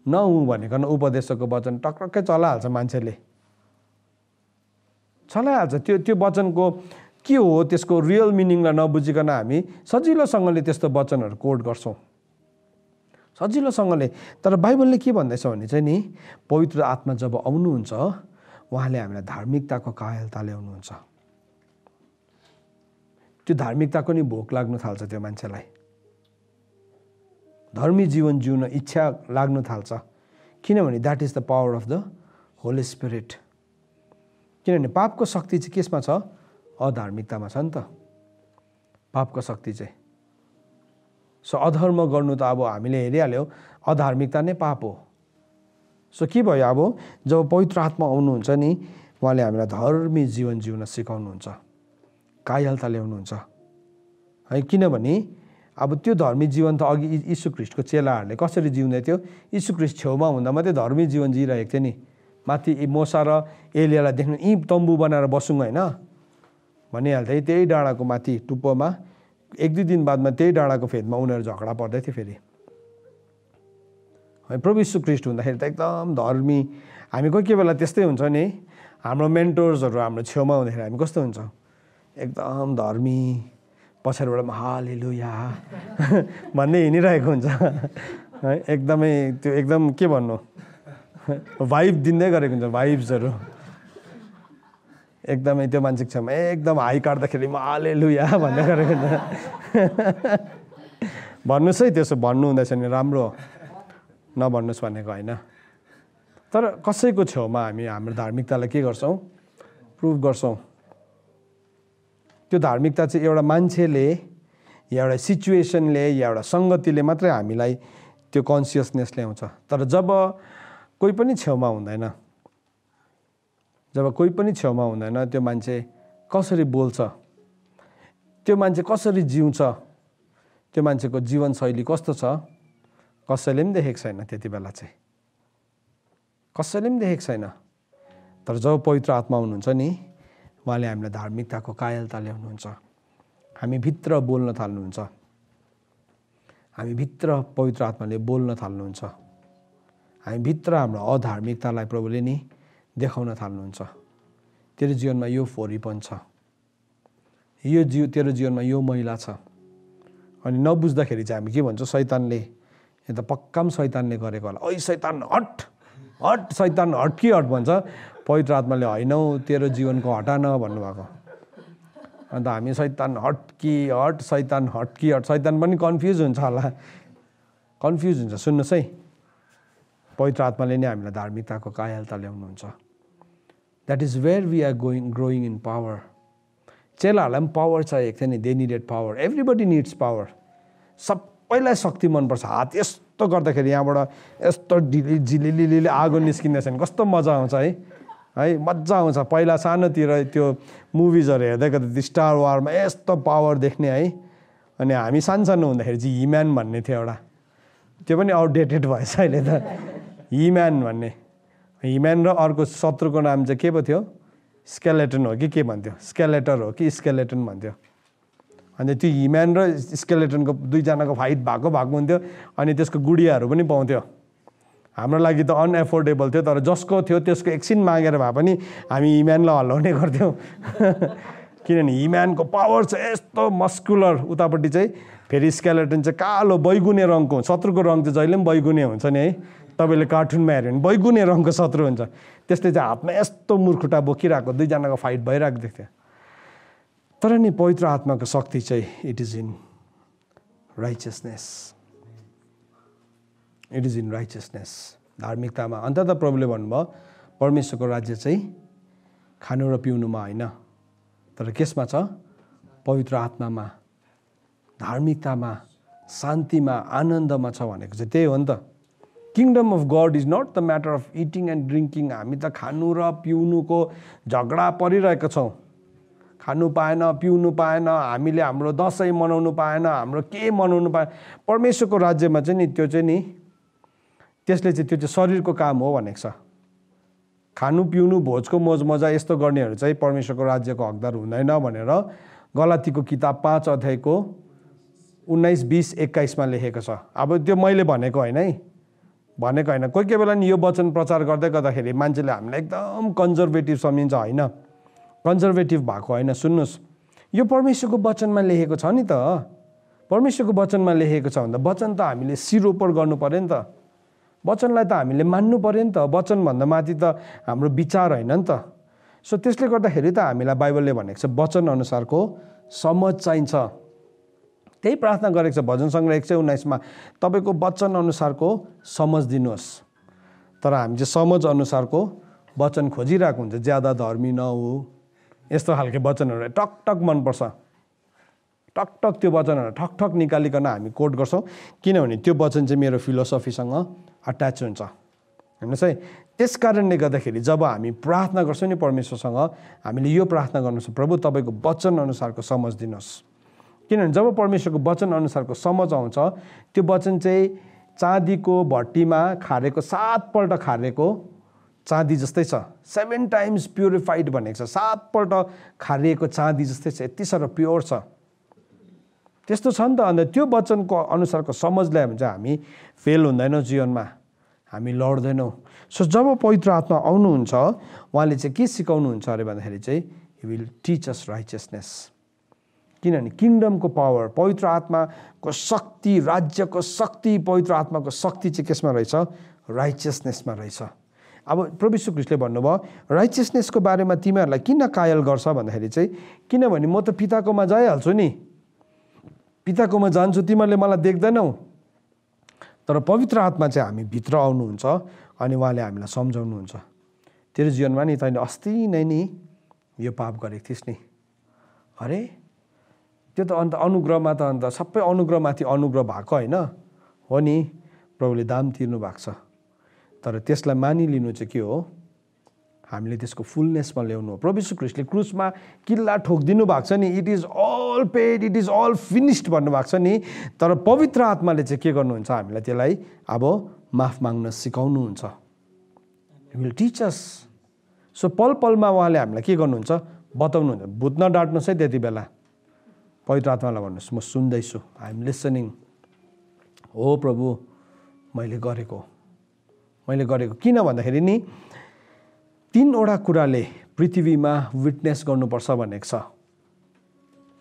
नहुँ भनेको उपदेशकको वचन टक्कै चलाइहाल्छ, मान्छेले चलाइहाल्छ। त्यो वचनको के हो, त्यसको रियल मिनिङलाई नबुझिकन हामी सजिलोसँगले त्यस्तो वचनहरू कोट गर्छौँ, सजिलोसँगले। तर बाइबलले के भन्दैछ भने चाहिँ नि पवित्र आत्मा जब आउनुहुन्छ उहाँले हामीलाई धार्मिकताको कायलता ल्याउनुहुन्छ। त्यो धार्मिकताको नि भोक लाग्न थाल्छ, त्यो मान्छेलाई धर्मी जीवन जिउन इच्छा लाग्न थाल्छ। किनभने that is the power of the holy spirit. किनभने पापको शक्ति चाहिँ केसमा छ? अधार्मिकतामा छ नि त पापको शक्ति चाहिँ। सो अधर्म गर्नु त अब हामीले हेरिहाल्यौँ, अधार्मिकता नै पाप हो। सो के भयो? अब जब पवित्र आत्मा आउनुहुन्छ नि उहाँले हामीलाई धर्मी जीवन जिउन सिकाउनुहुन्छ, कायलता ल्याउनुहुन्छ है। किनभने अब त्यो धर्मी जीवन त अघि यीशु ख्रीष्टको चेलाहरूले कसरी जिउँदै थियो? यीशु ख्रीष्ट छेउमा हुँदा मात्रै धर्मी जीवन जिइरहेको थियो नि। माथि मोसा र एलियालाई देख्नु, यी तम्बु बनाएर बसौँ होइन, भनिहाल्थे त्यही डाँडाको माथि टुप्पोमा 1-2 दिन बादमा त्यही डाँडाको फेदमा उनीहरू झगडा पर्दै थियो फेरि। है प्रभु यीशु ख्रीष्ट हुँदाखेरि त एकदम धर्मी। हामी कोही बेला त्यस्तै हुन्छ नि, हाम्रो मेन्टर्सहरू हाम्रो छेउमा हुँदाखेरि हामी कस्तो हुन्छ, एकदम धर्मी, पछाडिबाट हालेलुया भन्दै हिँडिरहेको हुन्छ है। एकदमै त्यो एकदम के भन्नु, भाइब दिँदै गरेको हुन्छ, भाइब्सहरू एकदमै त्यो मान्छेको छेउमा एकदम हाई काट्दाखेरि हालेलुया भन्दै गरेको हुन्छ। भन्नुहोस् है, त्यसो भन्नु हुँदैछ नि राम्रो, नभन्नुहोस् भनेको होइन। तर कसैको छेउमा हामी हाम्रो धार्मिकतालाई के गर्छौँ, प्रुभ गर्छौँ। त्यो धार्मिकता चाहिँ एउटा मान्छेले या एउटा सिचुएसनले या एउटा सङ्गतिले मात्रै हामीलाई त्यो कन्सियसनेस ल्याउँछ। तर जब कोही पनि छेउमा हुँदैन, त्यो मान्छे कसरी बोल्छ, त्यो मान्छे कसरी जिउँछ, त्यो मान्छेको जीवनशैली कस्तो छ, कसैले पनि देखेको छैन। त्यति बेला चाहिँ कसैले पनि देखेको छैन। तर जब पवित्र आत्मा हुनुहुन्छ नि, उहाँले हामीलाई धार्मिकताको कायलता ल्याउनुहुन्छ। हामी भित्र बोल्न थाल्नुहुन्छ, हामी भित्र पवित्र आत्माले बोल्न थाल्नुहुन्छ, हामी भित्र हाम्रो अधार्मिकतालाई प्रभुले नि देखाउन थाल्नुहुन्छ। तेरो जीवनमा यो फोरीपन छ, तेरो जीवनमा यो मैला छ। अनि नबुझ्दाखेरि चाहिँ हामी के भन्छौँ, शैतानले, यो त पक्का पनि शैतानले गरेको होला, ओइ शैतान हट हट, शैतान हट कि हट भन्छ। पवित्र आत्माले होइनौ तेरो जीवनको हटा न भन्नुभएको। अन्त हामी शैतान हट कि हट, शैतान हट कि हट, शैतान पनि कन्फ्युज हुन्छ होला, कन्फ्युज हुन्छ। सुन्नुहोस् है, पवित्र आत्माले नै हामीलाई धार्मिकताको कायलता ल्याउनुहुन्छ। That is where we are growing in power. चेलाहरूलाई पनि पावर चाहिएको थियो नि, they needed power, everybody needs power. सबैलाई शक्ति मनपर्छ। हात यस्तो गर्दाखेरि यहाँबाट यस्तो झिलिलिली आगो निस्किँदैछ नि कस्तो मजा आउँछ है मजा आउँछ। पहिला सानोतिर त्यो मुभिजहरू हेर्दै गर्दा स्टार वारमा यस्तो पावर देख्ने है। अनि हामी सानो हुँदाखेरि चाहिँ हिम्यान भन्ने थियो एउटा, त्यो पनि आउटडेटेड भएछ अहिले त। हिम्यान भन्ने, हिम्यान र अर्को शत्रुको नाम चाहिँ के पो थियो, स्केलेटन हो कि के भन्थ्यो, स्केलेटर हो कि स्केलेटन भन्थ्यो। अनि त्यो हिम्यान र स्केलेटनको दुईजनाको फाइट भएको हुन्थ्यो। अनि त्यसको गुडियाहरू पनि पाउँथ्यो। हाम्रो लागि त अनएफोर्डेबल थियो, तर जसको थियो त्यसको एकछिन मागेर भए पनि हामी हिम्यानलाई हल्लाउने गर्थ्यौँ। किनभने हिम्यानको पावर चाहिँ यस्तो मस्कुलर, उतापट्टि चाहिँ फेरि स्केलेटन चाहिँ कालो बैगुने रङको। शत्रुको रङ चाहिँ जहिले पनि बैगुने हुन्छ नि है, तपाईँले कार्टुनमा हेऱ्यो भने बैगुने रङको शत्रु हुन्छ। त्यसले चाहिँ हातमा यस्तो मुर्खुटा बोकिरहेको दुईजनाको फाइट भइरहेको देख्थ्यो। तर नि पवित्र आत्माको शक्ति चाहिँ it is in righteousness, it is in righteousness, धार्मिकतामा। अन्ततः प्रभुले भन्नुभयो परमेश्वरको राज्य चाहिँ खानु र पिउनुमा होइन, तर केसमा छ, पवित्र आत्मामा, धार्मिकतामा, शान्तिमा, आनन्दमा छ भनेको चाहिँ त्यही हो नि त। Kingdom of God is not the matter of eating and drinking. हामी त खानु र पिउनुको झगडा परिरहेका छौँ। खानु पाएन, पिउनु पाएन, हामीले हाम्रो दसैँ मनाउनु पाएन, हाम्रो के मनाउनु पाएन। परमेश्वरको राज्यमा चाहिँ नि त्यो चाहिँ नि त्यसले चाहिँ त्यो चाहिँ शरीरको काम हो भनेको छ। खानु पिउनु भोजको मोज मजा यस्तो गर्नेहरू चाहिँ परमेश्वरको राज्यको हकदार हुँदैन भनेर गलातीको किताब 5 अध्यायको 19, 20, 21 लेखेको छ। अब त्यो मैले भनेको होइन है, भनेको होइन। कोही बेला नि यो वचन प्रचार गर्दै गर्दाखेरि मान्छेले हामीलाई एकदम कन्जर्भेटिभ सम्झिन्छ, होइन, कन्जर्भेटिभ भएको होइन। सुन्नुहोस्, यो परमेश्वरको वचनमा लेखेको छ नि त। परमेश्वरको वचनमा लेखेको छ भन्दा वचन त हामीले सिरोपर गर्नु पऱ्यो नि त। वचनलाई त हामीले मान्नु पऱ्यो नि त। वचनभन्दा माथि त हाम्रो विचार होइन नि त। सो त्यसले गर्दाखेरि त हामीलाई बाइबलले भनेको छ वचन अनुसारको समझ चाहिन्छ। त्यही प्रार्थना गरेको छ भजन सङ्ग्रह 119 तपाईँको वचन अनुसारको समझ दिनुहोस्। तर हामी चाहिँ समझ अनुसारको वचन खोजिरहेको हुन्छ। ज्यादा धर्मी नहो, यस्तो खालको वचनहरू टकटक मनपर्छ। टकटक त्यो वचनहरू ठकठक निकालिकन हामी कोट गर्छौँ, किनभने त्यो वचन चाहिँ मेरो फिलोसफीसँग अट्याच हुन्छ। हेर्नुहोस् है, त्यस कारणले गर्दाखेरि जब हामी प्रार्थना गर्छौँ नि परमेश्वरसँग, हामीले यो प्रार्थना गर्नुपर्छ, प्रभु तपाईँको वचन अनुसारको समझ दिनुहोस्। किनभने जब परमेश्वरको वचन अनुसारको समझ आउँछ, त्यो वचन चाहिँ चाँदीको भट्टीमा खारेको 7 पल्ट खारेको चाँदी जस्तै छ, 7 टाइम्स प्युरिफाइड भनेको छ, 7 पल्ट खारिएको चाँदी जस्तै छ, यति साह्रो प्योर छ। त्यस्तो छ नि त। अन्त त्यो वचनको अनुसारको समझ ल्यायो भने चाहिँ हामी फेल हुँदैनौँ जीवनमा, हामी लड्दैनौँ। सो जब पवित्र आत्मा आउनुहुन्छ उहाँले चाहिँ के सिकाउनुहुन्छ अरे भन्दाखेरि चाहिँ he will teach us righteousness. किनभने किङडमको पावर, पवित्र आत्माको शक्ति, राज्यको शक्ति, पवित्र आत्माको शक्ति चाहिँ केसमा रहेछ? राइचियसनेसमा रहेछ। अब प्रभु यीशु ख्रीष्टले भन्नुभयो राइचियसनेसको बारेमा तिमीहरूलाई किन कायल गर्छ भन्दाखेरि चाहिँ किनभने म त पिताकोमा जाइहाल्छु नि, पिताकोमा जान्छु, तिमीहरूले मलाई देख्दैनौ। तर पवित्र आत्मा चाहिँ हामी भित्र आउनुहुन्छ अनि उहाँले हामीलाई सम्झाउनुहुन्छ, तेरो जीवनमा नि तैँले अस्ति नै नि यो पाप गरेको थिइस् नि। अरे त्यो त अन्त अनुग्रहमा त अन्त सबै अनुग्रहमाथि अनुग्रह भएको होइन हो नि, प्रभुले दाम तिर्नु भएको छ। तर त्यसलाई मानिलिनु चाहिँ के हो? हामीले त्यसको फुलनेसमा ल्याउनु हो। प्रभु यीशु ख्रीष्टले क्रुसमा किल्ला ठोकिदिनु भएको छ नि, it is all paid, it is all finished भन्नुभएको छ नि। तर पवित्र आत्माले चाहिँ के गर्नुहुन्छ? हामीलाई त्यसलाई अब माफ माग्न सिकाउनुहुन्छ। He will teach us. So पल पलमा उहाँले हामीलाई के गर्नुहुन्छ? बताउनुहुन्छ। भूत नडाट्नुहोस् है त्यति बेला, पवित्र आत्मालाई भन्नुहोस् म सुन्दैछु, आई एम लिसनिङ। हो प्रभु मैले गरेको किन भन्दाखेरि नि 3वटा कुराले पृथ्वीमा विटनेस गर्नुपर्छ भनेको छ।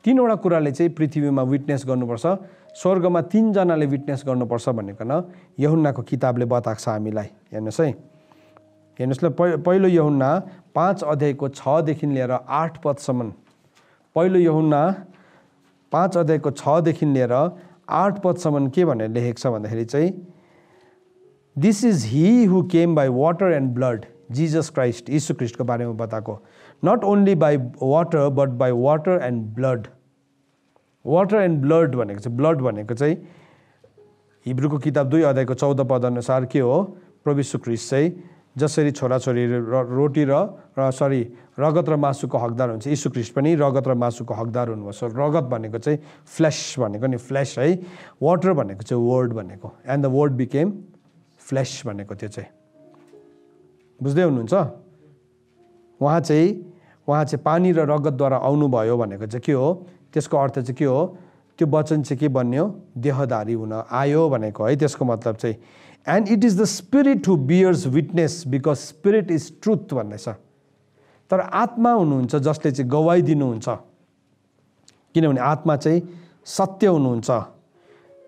3वटा कुराले चाहिँ पृथ्वीमा विटनेस गर्नुपर्छ, स्वर्गमा 3 जनाले विटनेस गर्नुपर्छ भनेको न यूहन्नाको किताबले बताएको छ हामीलाई। हेर्नुहोस् है, हेर्नुहोस् ल, पहिलो यूहन्ना 5 अध्यायको 6 देखि लिएर 8 पदसम्म। पहिलो यूहन्ना 5 अध्यायको 6 देखि लिएर 8 पदसम्म के भनेर लेखेको छ भन्दाखेरि चाहिँ this is he who came by water and blood, Jesus Christ, यीशु ख्रीष्टको बारेमा बताएको। Not only by water but by water and blood. Water and blood भनेको चाहिँ, ब्लड भनेको चाहिँ हिब्रूको किताब 2 अध्यायको 14 पद अनुसार के हो? प्रभु यीशु ख्रीष्ट चाहिँ जसरी छोराछोरी रोटी रगत र मासुको हकदार हुन्छ, यीशु ख्रीष्ट पनि रगत र मासुको हकदार हुनुभयो। सो रगत भनेको चाहिँ फ्लेस भनेको नि, फ्लेस है। वाटर भनेको चाहिँ वर्ड भनेको, and the word became flesh भनेको त्यो चाहिँ, बुझ्दै हुनुहुन्छ? उहाँ चाहिँ पानी र रगतद्वारा आउनुभयो भनेको चाहिँ के हो? त्यसको अर्थ चाहिँ के हो? त्यो वचन चाहिँ के बन्यो? देहधारी हुन आयो भनेको है, त्यसको मतलब चाहिँ। And it is the spirit who bears witness because spirit is truth भन्दैछ। तर आत्मा हुनुहुन्छ जसले चाहिँ गवाई दिनुहुन्छ, किनभने आत्मा चाहिँ सत्य हुनुहुन्छ।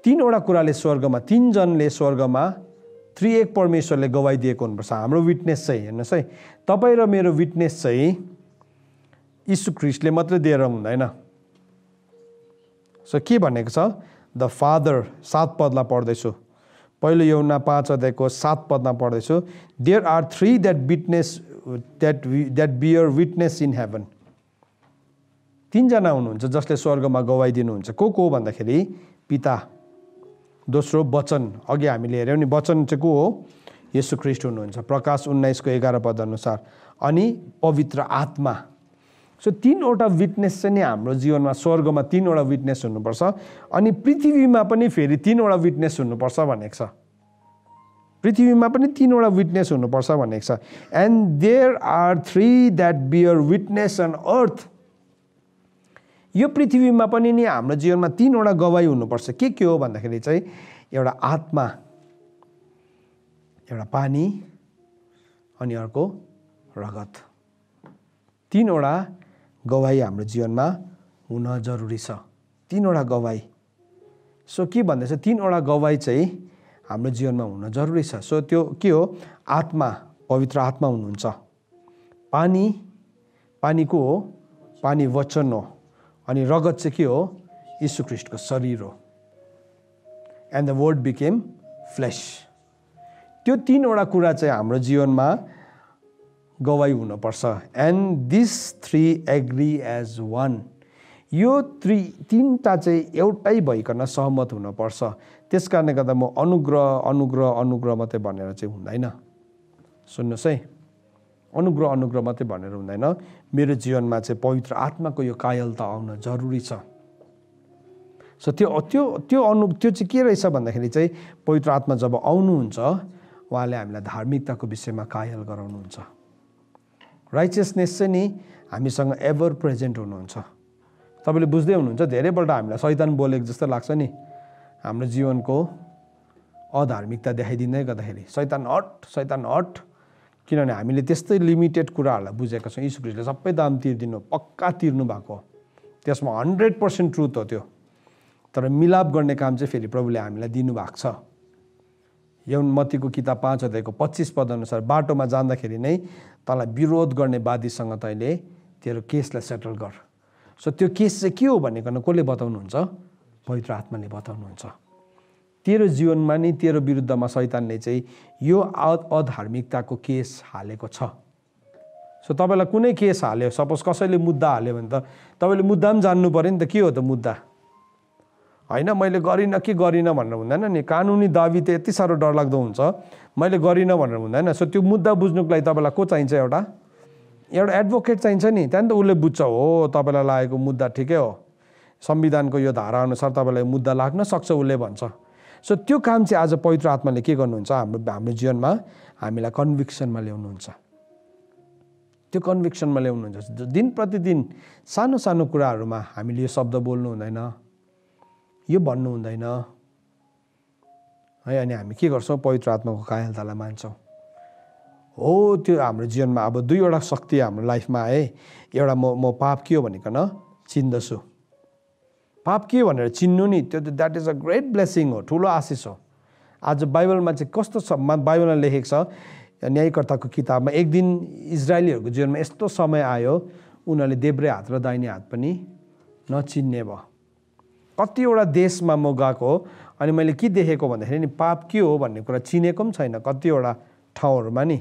3वटा कुराले स्वर्गमा, 3 जनले स्वर्गमा 3 एक परमेश्वरले गवाई दिएको हुनुपर्छ। हाम्रो विटनेस चाहिँ हेर्नुहोस् है, तपाईँ र मेरो विटनेस चाहिँ यीशु ख्रीष्टले मात्रै दिएर हुँदैन। सो के भनेको छ? द फादर, 7 पदलाई पढ्दैछु, पहिलो यूहन्ना 5 अध्यायको 7 पदमा पढ्दैछु। There are 3 that witness that bear witness in heaven. 3 जना हुनुहुन्छ जसले स्वर्गमा गवाई दिनुहुन्छ। को भन्दाखेरि पिता, दोस्रो वचन, अघि हामीले हेऱ्यौँ नि वचन चाहिँ को हो? येशू ख्रीष्ट हुनुहुन्छ, प्रकाश 19को 11 पद अनुसार। अनि पवित्र आत्मा। सो 3वटा विटनेस चाहिँ नि हाम्रो जीवनमा, स्वर्गमा 3वटा विटनेस हुनुपर्छ, अनि पृथ्वीमा पनि फेरि 3वटा विटनेस हुनुपर्छ भनेको छ। पृथ्वीमा पनि 3वटा विटनेस हुनुपर्छ भनेको छ। And there are 3 that bear witness on earth. यो पृथ्वीमा पनि नि हाम्रो जीवनमा 3वटा गवाई हुनुपर्छ। के हो भन्दाखेरि चाहिँ एउटा आत्मा, एउटा पानी, अनि अर्को रगत। 3वटा गवाई हाम्रो जीवनमा हुन जरुरी छ। 3वटा गवाई। सो के भन्दैछ? 3वटा गवाई चाहिँ हाम्रो जीवनमा हुन जरुरी छ। सो त्यो के हो? आत्मा, पवित्र आत्मा हुनुहुन्छ। पानी को हो? पानी वचन हो। अनि रगत चाहिँ के हो? यीशु ख्रीष्टको शरीर हो। And the word became flesh. त्यो 3वटा कुरा चाहिँ हाम्रो जीवनमा गवाई हुनुपर्छ। And this 3 agree as one. यो 3टा चाहिँ एउटै भइकन सहमत हुनुपर्छ। त्यस कारणले गर्दा म अनुग्रह मात्रै भनेर चाहिँ हुँदैन। सुन्नुहोस् है, अनुग्रह मात्रै भनेर हुँदैन। मेरो जीवनमा चाहिँ पवित्र आत्माको यो कायलता आउन जरुरी छ। सो त्यो चाहिँ के रहेछ भन्दाखेरि चाहिँ पवित्र आत्मा जब आउनुहुन्छ उहाँले हामीलाई धार्मिकताको विषयमा कायल गराउनुहुन्छ। राइचियसनेस चाहिँ नि हामीसँग एभर प्रेजेन्ट हुनुहुन्छ। तपाईँले बुझ्दै हुनुहुन्छ, धेरैपल्ट हामीलाई शैतान बोलेको जस्तो लाग्छ नि हाम्रो जीवनको अधार्मिकता देखाइदिँदै गर्दाखेरि, शैतान हट, किनभने हामीले त्यस्तै लिमिटेड कुराहरूलाई बुझेका छौँ। यीशु ख्रीष्टले सबै दाम तिर्दिनु, पक्का तिर्नु भएको, त्यसमा 100% ट्रुथ हो त्यो। तर मिलाप गर्ने काम चाहिँ फेरि प्रभुले हामीलाई दिनुभएको छ। मत्तीको किताब 5 अध्यायको 25 पद अनुसार बाटोमा जाँदाखेरि नै तँलाई विरोध गर्ने वादीसँग तैँले तेरो केसलाई सेटल गर। सो त्यो केस चाहिँ के हो भनेकन कसले बताउनुहुन्छ? पवित्र आत्माले बताउनुहुन्छ। तेरो जीवनमा नि तेरो विरुद्धमा शैतानले चाहिँ यो अधार्मिकताको केस हालेको छ। सो तपाईँलाई कुनै केस हाल्यो, सपोज कसैले मुद्दा हाल्यो भने त तपाईँले मुद्दा पनि जान्नु पऱ्यो नि त, के हो त मुद्दा? होइन मैले गरिनँ कि गरिनँ भनेर हुँदैन नि। कानुनी दाबी त यति साह्रो डरलाग्दो हुन्छ, मैले गरिनँ भनेर हुँदैन। सो त्यो मुद्दा बुझ्नुको लागि तपाईँलाई को चाहिन्छ? एउटा एडभोकेट चाहिन्छ नि। त्यहाँदेखि त उसले बुझ्छ हो तपाईँलाई लागेको मुद्दा ठिकै हो, संविधानको यो धाराअनुसार तपाईँलाई मुद्दा लाग्न सक्छ उसले भन्छ। सो त्यो काम चाहिँ आज पवित्र आत्माले के गर्नुहुन्छ? हाम्रो जीवनमा हामीलाई कन्भिक्सनमा ल्याउनुहुन्छ। त्यो कन्भिक्सनमा ल्याउनुहुन्छ। दिन प्रतिदिन सानो सानो कुराहरूमा हामीले यो शब्द बोल्नु हुँदैन, यो भन्नु हुँदैन है। अनि हामी के गर्छौँ? पवित्र आत्माको कायलतालाई मान्छौँ। हो त्यो हाम्रो जीवनमा अब दुईवटा शक्ति हाम्रो लाइफमा आए। एउटा म पाप के हो भनिकन चिन्दछु। पाप के भनेर चिन्नु नि, त्यो त that is a great blessing हो, ठुलो आशिष हो। आज बाइबलमा चाहिँ कस्तो छ, बाइबलमा लेखेको छ, न्यायकर्ताको किताबमा, एक दिन इजरायलीहरूको जीवनमा यस्तो समय आयो उनीहरूले देब्रे हात र दाहिने हात पनि नचिन्ने भयो। कतिवटा देशमा म गएको अनि मैले के देखेको भन्दाखेरि नि पाप के हो भन्ने कुरा चिनेको पनि छैन। कतिवटा ठाउँहरूमा नि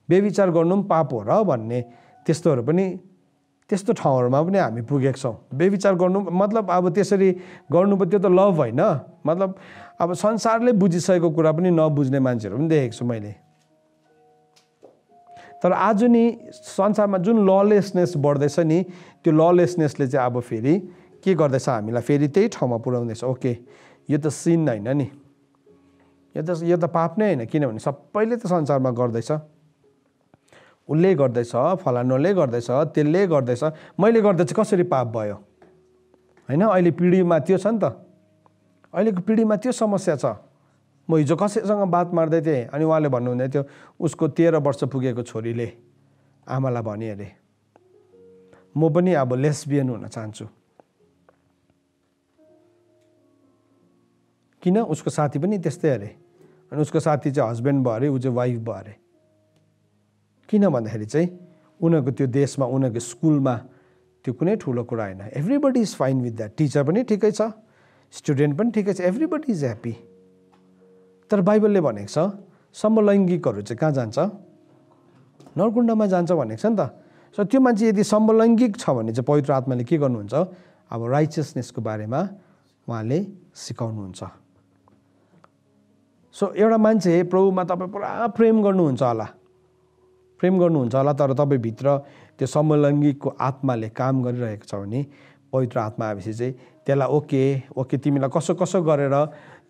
बेविचार गर्नु पनि पाप हो र भन्ने त्यस्तोहरू पनि, त्यस्तो ठाउँहरूमा पनि हामी पुगेको छौँ। बेविचार गर्नु मतलब अब त्यसरी गर्नु पऱ्यो, त्यो त लभ होइन। मतलब अब संसारले बुझिसकेको कुरा पनि नबुझ्ने मान्छेहरू पनि देखेको छु मैले। तर आज नि संसारमा जुन ललेसनेस बढ्दैछ नि, त्यो ललेसनेसले चाहिँ अब फेरि के गर्दैछ? हामीलाई फेरि त्यही ठाउँमा पुर्याउँदैछ। ओके यो त सिन होइन नि, यो त पाप नै होइन, किनभने सबैले त संसारमा गर्दैछ। उसले गर्दैछ, फलानुले गर्दैछ, त्यसले गर्दैछ, मैले गर्दा चाहिँ कसरी पाप भयो? होइन, अहिले पिँढीमा त्यो छ नि त, अहिलेको पिँढीमा त्यो समस्या छ। म हिजो कसैसँग बात मार्दै थिएँ अनि उहाँले भन्नुहुँदै थियो उसको 13 वर्ष पुगेको छोरीले आमालाई भने अरे म पनि अब लेस्बियन हुन चाहन्छु। किन? उसको साथी पनि त्यस्तै अरे, अनि उसको साथी चाहिँ हस्बेन्ड भयो अरे, ऊ चाहिँ वाइफ भयो अरे। किन भन्दाखेरि चाहिँ उनीहरूको त्यो देशमा, उनीहरूको स्कुलमा त्यो कुनै ठुलो कुरा होइन। Everybody is fine with that. Teacher पनि ठिकै छ, स्टुडेन्ट पनि ठिकै छ, एभ्रिबडी इज ह्याप्पी। तर बाइबलले भनेको छ समलैङ्गिकहरू चाहिँ कहाँ जान्छ? नरकुण्डमा जान्छ भनेको छ नि त। सो त्यो मान्छे यदि समलैङ्गिक छ भने चाहिँ पवित्र आत्माले के गर्नुहुन्छ? अब राइचियसनेसको बारेमा उहाँले सिकाउनुहुन्छ। सो एउटा मान्छे प्रभुमा तपाईँ पुरा प्रेम गर्नुहुन्छ होला, तर तपाईँभित्र त्यो समलैङ्गिकको आत्माले काम गरिरहेको छ भने पवित्र आत्मा आएपछि चाहिँ त्यसलाई ओके तिमीलाई कसो गरेर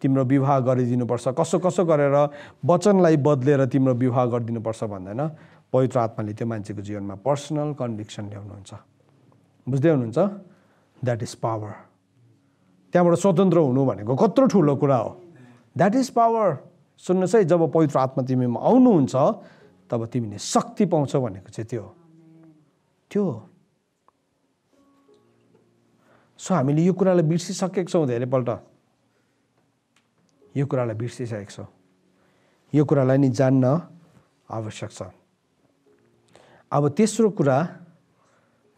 तिम्रो विवाह गरिदिनुपर्छ, कसो गरेर वचनलाई बदलेर तिम्रो विवाह गरिदिनुपर्छ भन्दैन। पवित्र आत्माले त्यो मान्छेको जीवनमा पर्सनल कन्भिक्सन ल्याउनुहुन्छ। बुझ्दै हुनुहुन्छ? That is power. त्यहाँबाट स्वतन्त्र हुनु भनेको कत्रो ठुलो कुरा हो। That is power. सुन्नुहोस् है, जब पवित्र आत्मा तिमीमा आउनुहुन्छ तब तिमीले शक्ति पाउँछौ भनेको चाहिँ त्यो हो। सो हामीले यो कुरालाई बिर्सिसकेको छौँ, धेरैपल्ट यो कुरालाई बिर्सिसकेको छौँ। यो कुरालाई नि जान्न आवश्यक छ। अब तेस्रो कुरा,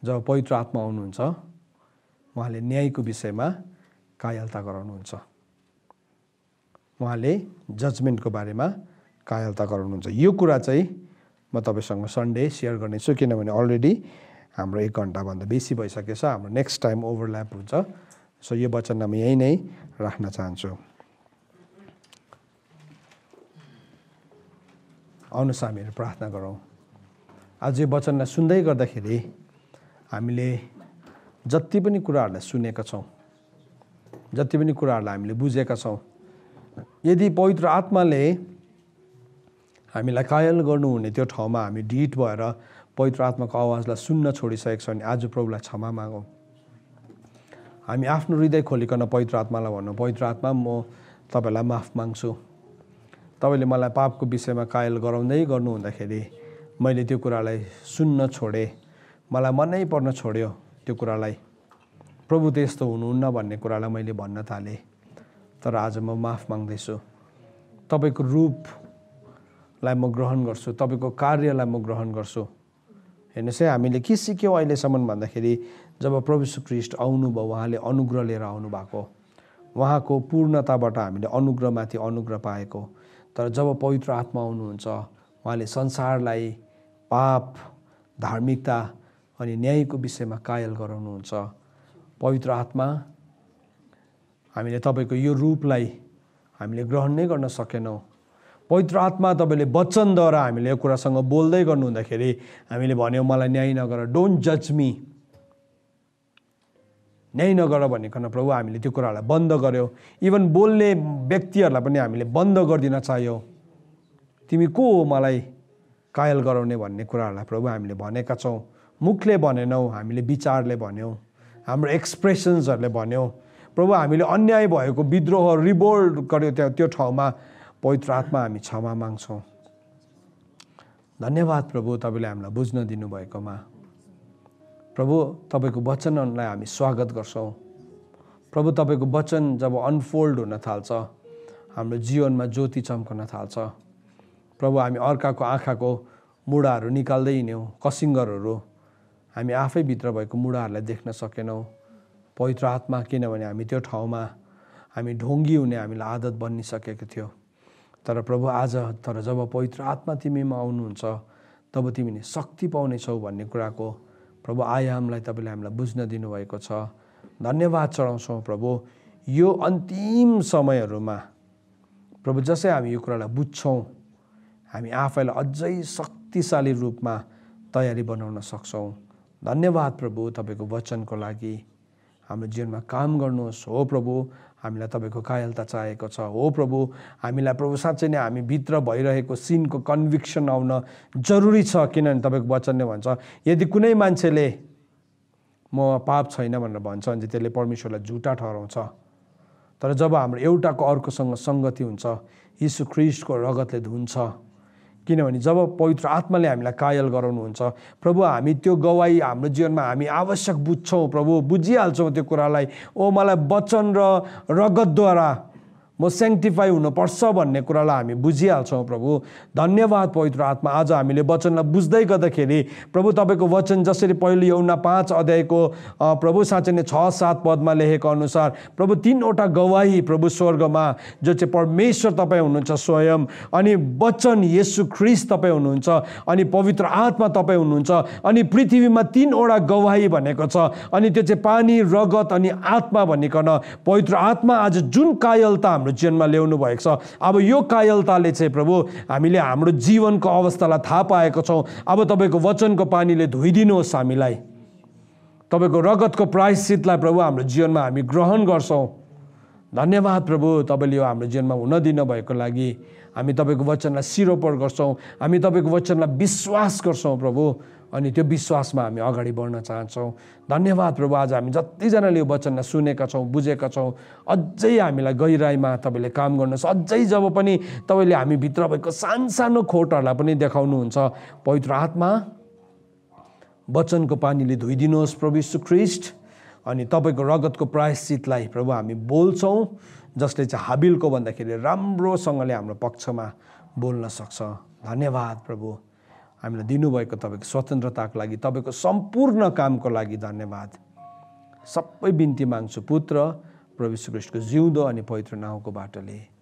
जब पवित्र आत्मा आउनुहुन्छ उहाँले न्यायको विषयमा कायलता गराउनुहुन्छ, उहाँले जजमेन्टको बारेमा कायलता गराउनुहुन्छ। यो कुरा चाहिँ म तपाईँसँग सन्डे सेयर गर्नेछु, किनभने अलरेडी हाम्रो 1 घन्टाभन्दा बेसी भइसकेछ। हाम्रो नेक्स्ट टाइम ओभरल्याप हुन्छ। सो यो वचन म यहीँ नै राख्न चाहन्छु। आउनुहोस् हामीहरू प्रार्थना गरौँ। आज यो वचनलाई सुन्दै गर्दाखेरि हामीले जति पनि कुराहरूलाई सुनेका छौँ, जति पनि कुराहरूलाई हामीले बुझेका छौँ, यदि पवित्र आत्माले हामीलाई कायल गर्नुहुने त्यो ठाउँमा हामी ढिट भएर पवित्र आत्माको आवाजलाई सुन्न छोडिसकेको छ भने आज प्रभुलाई क्षमा मागौँ। हामी आफ्नो हृदय खोलिकन पवित्र आत्मालाई भनौँ, पवित्र आत्मा म तपाईँलाई माफ माग्छु। तपाईँले मलाई पापको विषयमा कायल गराउँदै गर्नु हुँदाखेरि मैले त्यो कुरालाई सुन्न छोडेँ, मलाई मनै पर्न छोड्यो त्यो कुरालाई। प्रभु त्यस्तो हुनुहुन्न भन्ने कुरालाई मैले भन्न थालेँ। तर आज म माफ माग्दैछु। तपाईँको रूपलाई म ग्रहण गर्छु, तपाईँको कार्यलाई म ग्रहण गर्छु। हेर्नुहोस् है, हामीले के सिक्यौँ अहिलेसम्म भन्दाखेरि जब प्रभु यीशु ख्रीष्ट आउनुभयो, उहाँले अनुग्रह लिएर आउनु भएको, उहाँको पूर्णताबाट हामीले अनुग्रहमाथि अनुग्रह पाएको। तर जब पवित्र आत्मा आउनुहुन्छ, उहाँले संसारलाई पाप, धार्मिकता अनि न्यायको विषयमा कायल गराउनुहुन्छ। पवित्र आत्मा, हामीले तपाईँको यो रूपलाई हामीले ग्रहण नै गर्न सकेनौँ। पवित्र आत्मा तपाईँले वचनद्वारा हामीले यो कुरासँग बोल्दै गर्नु हुँदाखेरि हामीले भन्यौँ मलाई न्याय नगर, डोन्ट जज मी, न्याय नगर भनिकन प्रभु हामीले त्यो कुरालाई बन्द गऱ्यौँ। इभन बोल्ने व्यक्तिहरूलाई पनि हामीले बन्द गरिदिन चाह्यौँ। तिमी को हो मलाई कायल गराउने भन्ने कुराहरूलाई प्रभु हामीले भनेका छौँ। मुखले भनेनौँ, हामीले विचारले भन्यौँ, हाम्रो एक्सप्रेसन्सहरूले भन्यौँ। प्रभु हामीले अन्याय भएको विद्रोह रिभोल्ट गर्यो त्यो ठाउँमा। पवित्र आत्मा हामी क्षमा माग्छौँ। धन्यवाद प्रभु तपाईँले हामीलाई बुझ्न दिनुभएकोमा। प्रभु तपाईँको वचनलाई हामी स्वागत गर्छौँ। प्रभु तपाईँको वचन जब अनफोल्ड हुन थाल्छ, हाम्रो जीवनमा ज्योति चम्कन थाल्छ। प्रभु हामी अर्काको आँखाको मुढाहरू निकाल्दै हिँड्यौँ, कसिङ्गरहरू, हामी आफै भित्र भएको मुढाहरूलाई देख्न सकेनौँ। पवित्र आत्मा, किनभने हामी त्यो ठाउँमा हामी ढोङ्गी हुने हामीलाई आदत बनिसकेको थियो। तर प्रभु आज जब पवित्र आत्मा तिमीमा आउनुहुन्छ तब तिमीले शक्ति पाउनेछौ भन्ने कुराको प्रभु आयामलाई तपाईँले हामीलाई बुझ्न दिनुभएको छ। धन्यवाद चढाउँछौँ प्रभु। यो अन्तिम समयहरूमा प्रभु जसै हामी यो कुरालाई बुझ्छौँ, हामी आफैलाई अझै शक्तिशाली रूपमा तयारी बनाउन सक्छौँ। धन्यवाद प्रभु तपाईँको वचनको लागि। हाम्रो जीवनमा काम गर्नुहोस्। हो प्रभु, हामीलाई तपाईँको कायलता चाहिएको छ। हो प्रभु, हामीलाई प्रभु साँच्चै नै हामी भित्र भइरहेको सिनको कन्भिक्सन आउन जरुरी छ। किनभने तपाईँको वचनले भन्छ यदि कुनै मान्छेले म पाप छैन भनेर भन्छ भने त्यसले परमेश्वरलाई झुटा ठहराउँछ। तर जब हाम्रो एउटाको अर्कोसँग सङ्गति हुन्छ, यीशु ख्रीष्टको रगतले धुन्छ। किनभने जब पवित्र आत्माले हामीलाई कायल गराउनुहुन्छ प्रभु, हामी त्यो गवाई हाम्रो जीवनमा हामी आवश्यक बुझ्छौँ प्रभु, बुझिहाल्छौँ त्यो कुरालाई। ओ मलाई वचन र रगतद्वारा म सेङ्टिफाई हुनुपर्छ भन्ने कुरालाई हामी बुझिहाल्छौँ प्रभु। धन्यवाद पवित्र आत्मा। आज हामीले वचनलाई बुझ्दै गर्दाखेरि प्रभु तपाईँको वचन जसरी पहिलो यूहन्ना 5 अध्यायको प्रभु साँच्चै नै 6-7 पदमा लेखेको अनुसार प्रभु 3वटा गवाही प्रभु स्वर्गमा जो चाहिँ परमेश्वर तपाईँ हुनुहुन्छ स्वयं, अनि वचन येशू ख्रीष्ट तपाईँ हुनुहुन्छ, अनि पवित्र आत्मा तपाईँ हुनुहुन्छ, अनि पृथ्वीमा 3वटा गवाही भनेको छ। अनि त्यो चाहिँ पानी, रगत अनि आत्मा भनिकन पवित्र आत्मा आज जुन कायलता हाम्रो जीवनमा ल्याउनु भएको छ, अब यो कायलताले चाहिँ प्रभु हामीले हाम्रो जीवनको अवस्थालाई थाहा पाएको छौँ। अब तपाईँको वचनको पानीले धोइदिनुहोस् हामीलाई। तपाईँको रगतको प्रायश्चितलाई प्रभु हाम्रो जीवनमा हामी ग्रहण गर्छौँ। धन्यवाद प्रभु, तपाईँले यो हाम्रो जीवनमा हुन दिनुभएको लागि। हामी तपाईँको वचनलाई शिरोपर गर्छौँ, हामी तपाईँको वचनलाई विश्वास गर्छौँ प्रभु, अनि त्यो विश्वासमा हामी अगाडि बढ्न चाहन्छौँ। धन्यवाद प्रभु, आज हामी जतिजनाले यो वचनलाई सुनेका छौँ, बुझेका छौँ, अझै हामीलाई गहिराइमा तपाईँले काम गर्नुहोस्। अझै जब पनि तपाईँले हामी भित्र भएको सानो खोटहरूलाई पनि देखाउनुहुन्छ, पवित्र आत्मा वचनको पानीले धोइदिनुहोस् प्रभु यीशु ख्रीष्ट, अनि तपाईँको रगतको प्रायश्चितलाई प्रभु हामी बोल्छौँ, जसले चाहिँ हाबिलको भन्दाखेरि राम्रोसँगले हाम्रो पक्षमा बोल्न सक्छ। धन्यवाद प्रभु, हामीलाई दिनुभएको तपाईँको स्वतन्त्रताको लागि, तपाईँको सम्पूर्ण कामको लागि धन्यवाद। सबै बिन्ती माग्छु पुत्र प्रभु यीशु ख्रीष्टको जिउँदो अनि पवित्र नामको बाटोले।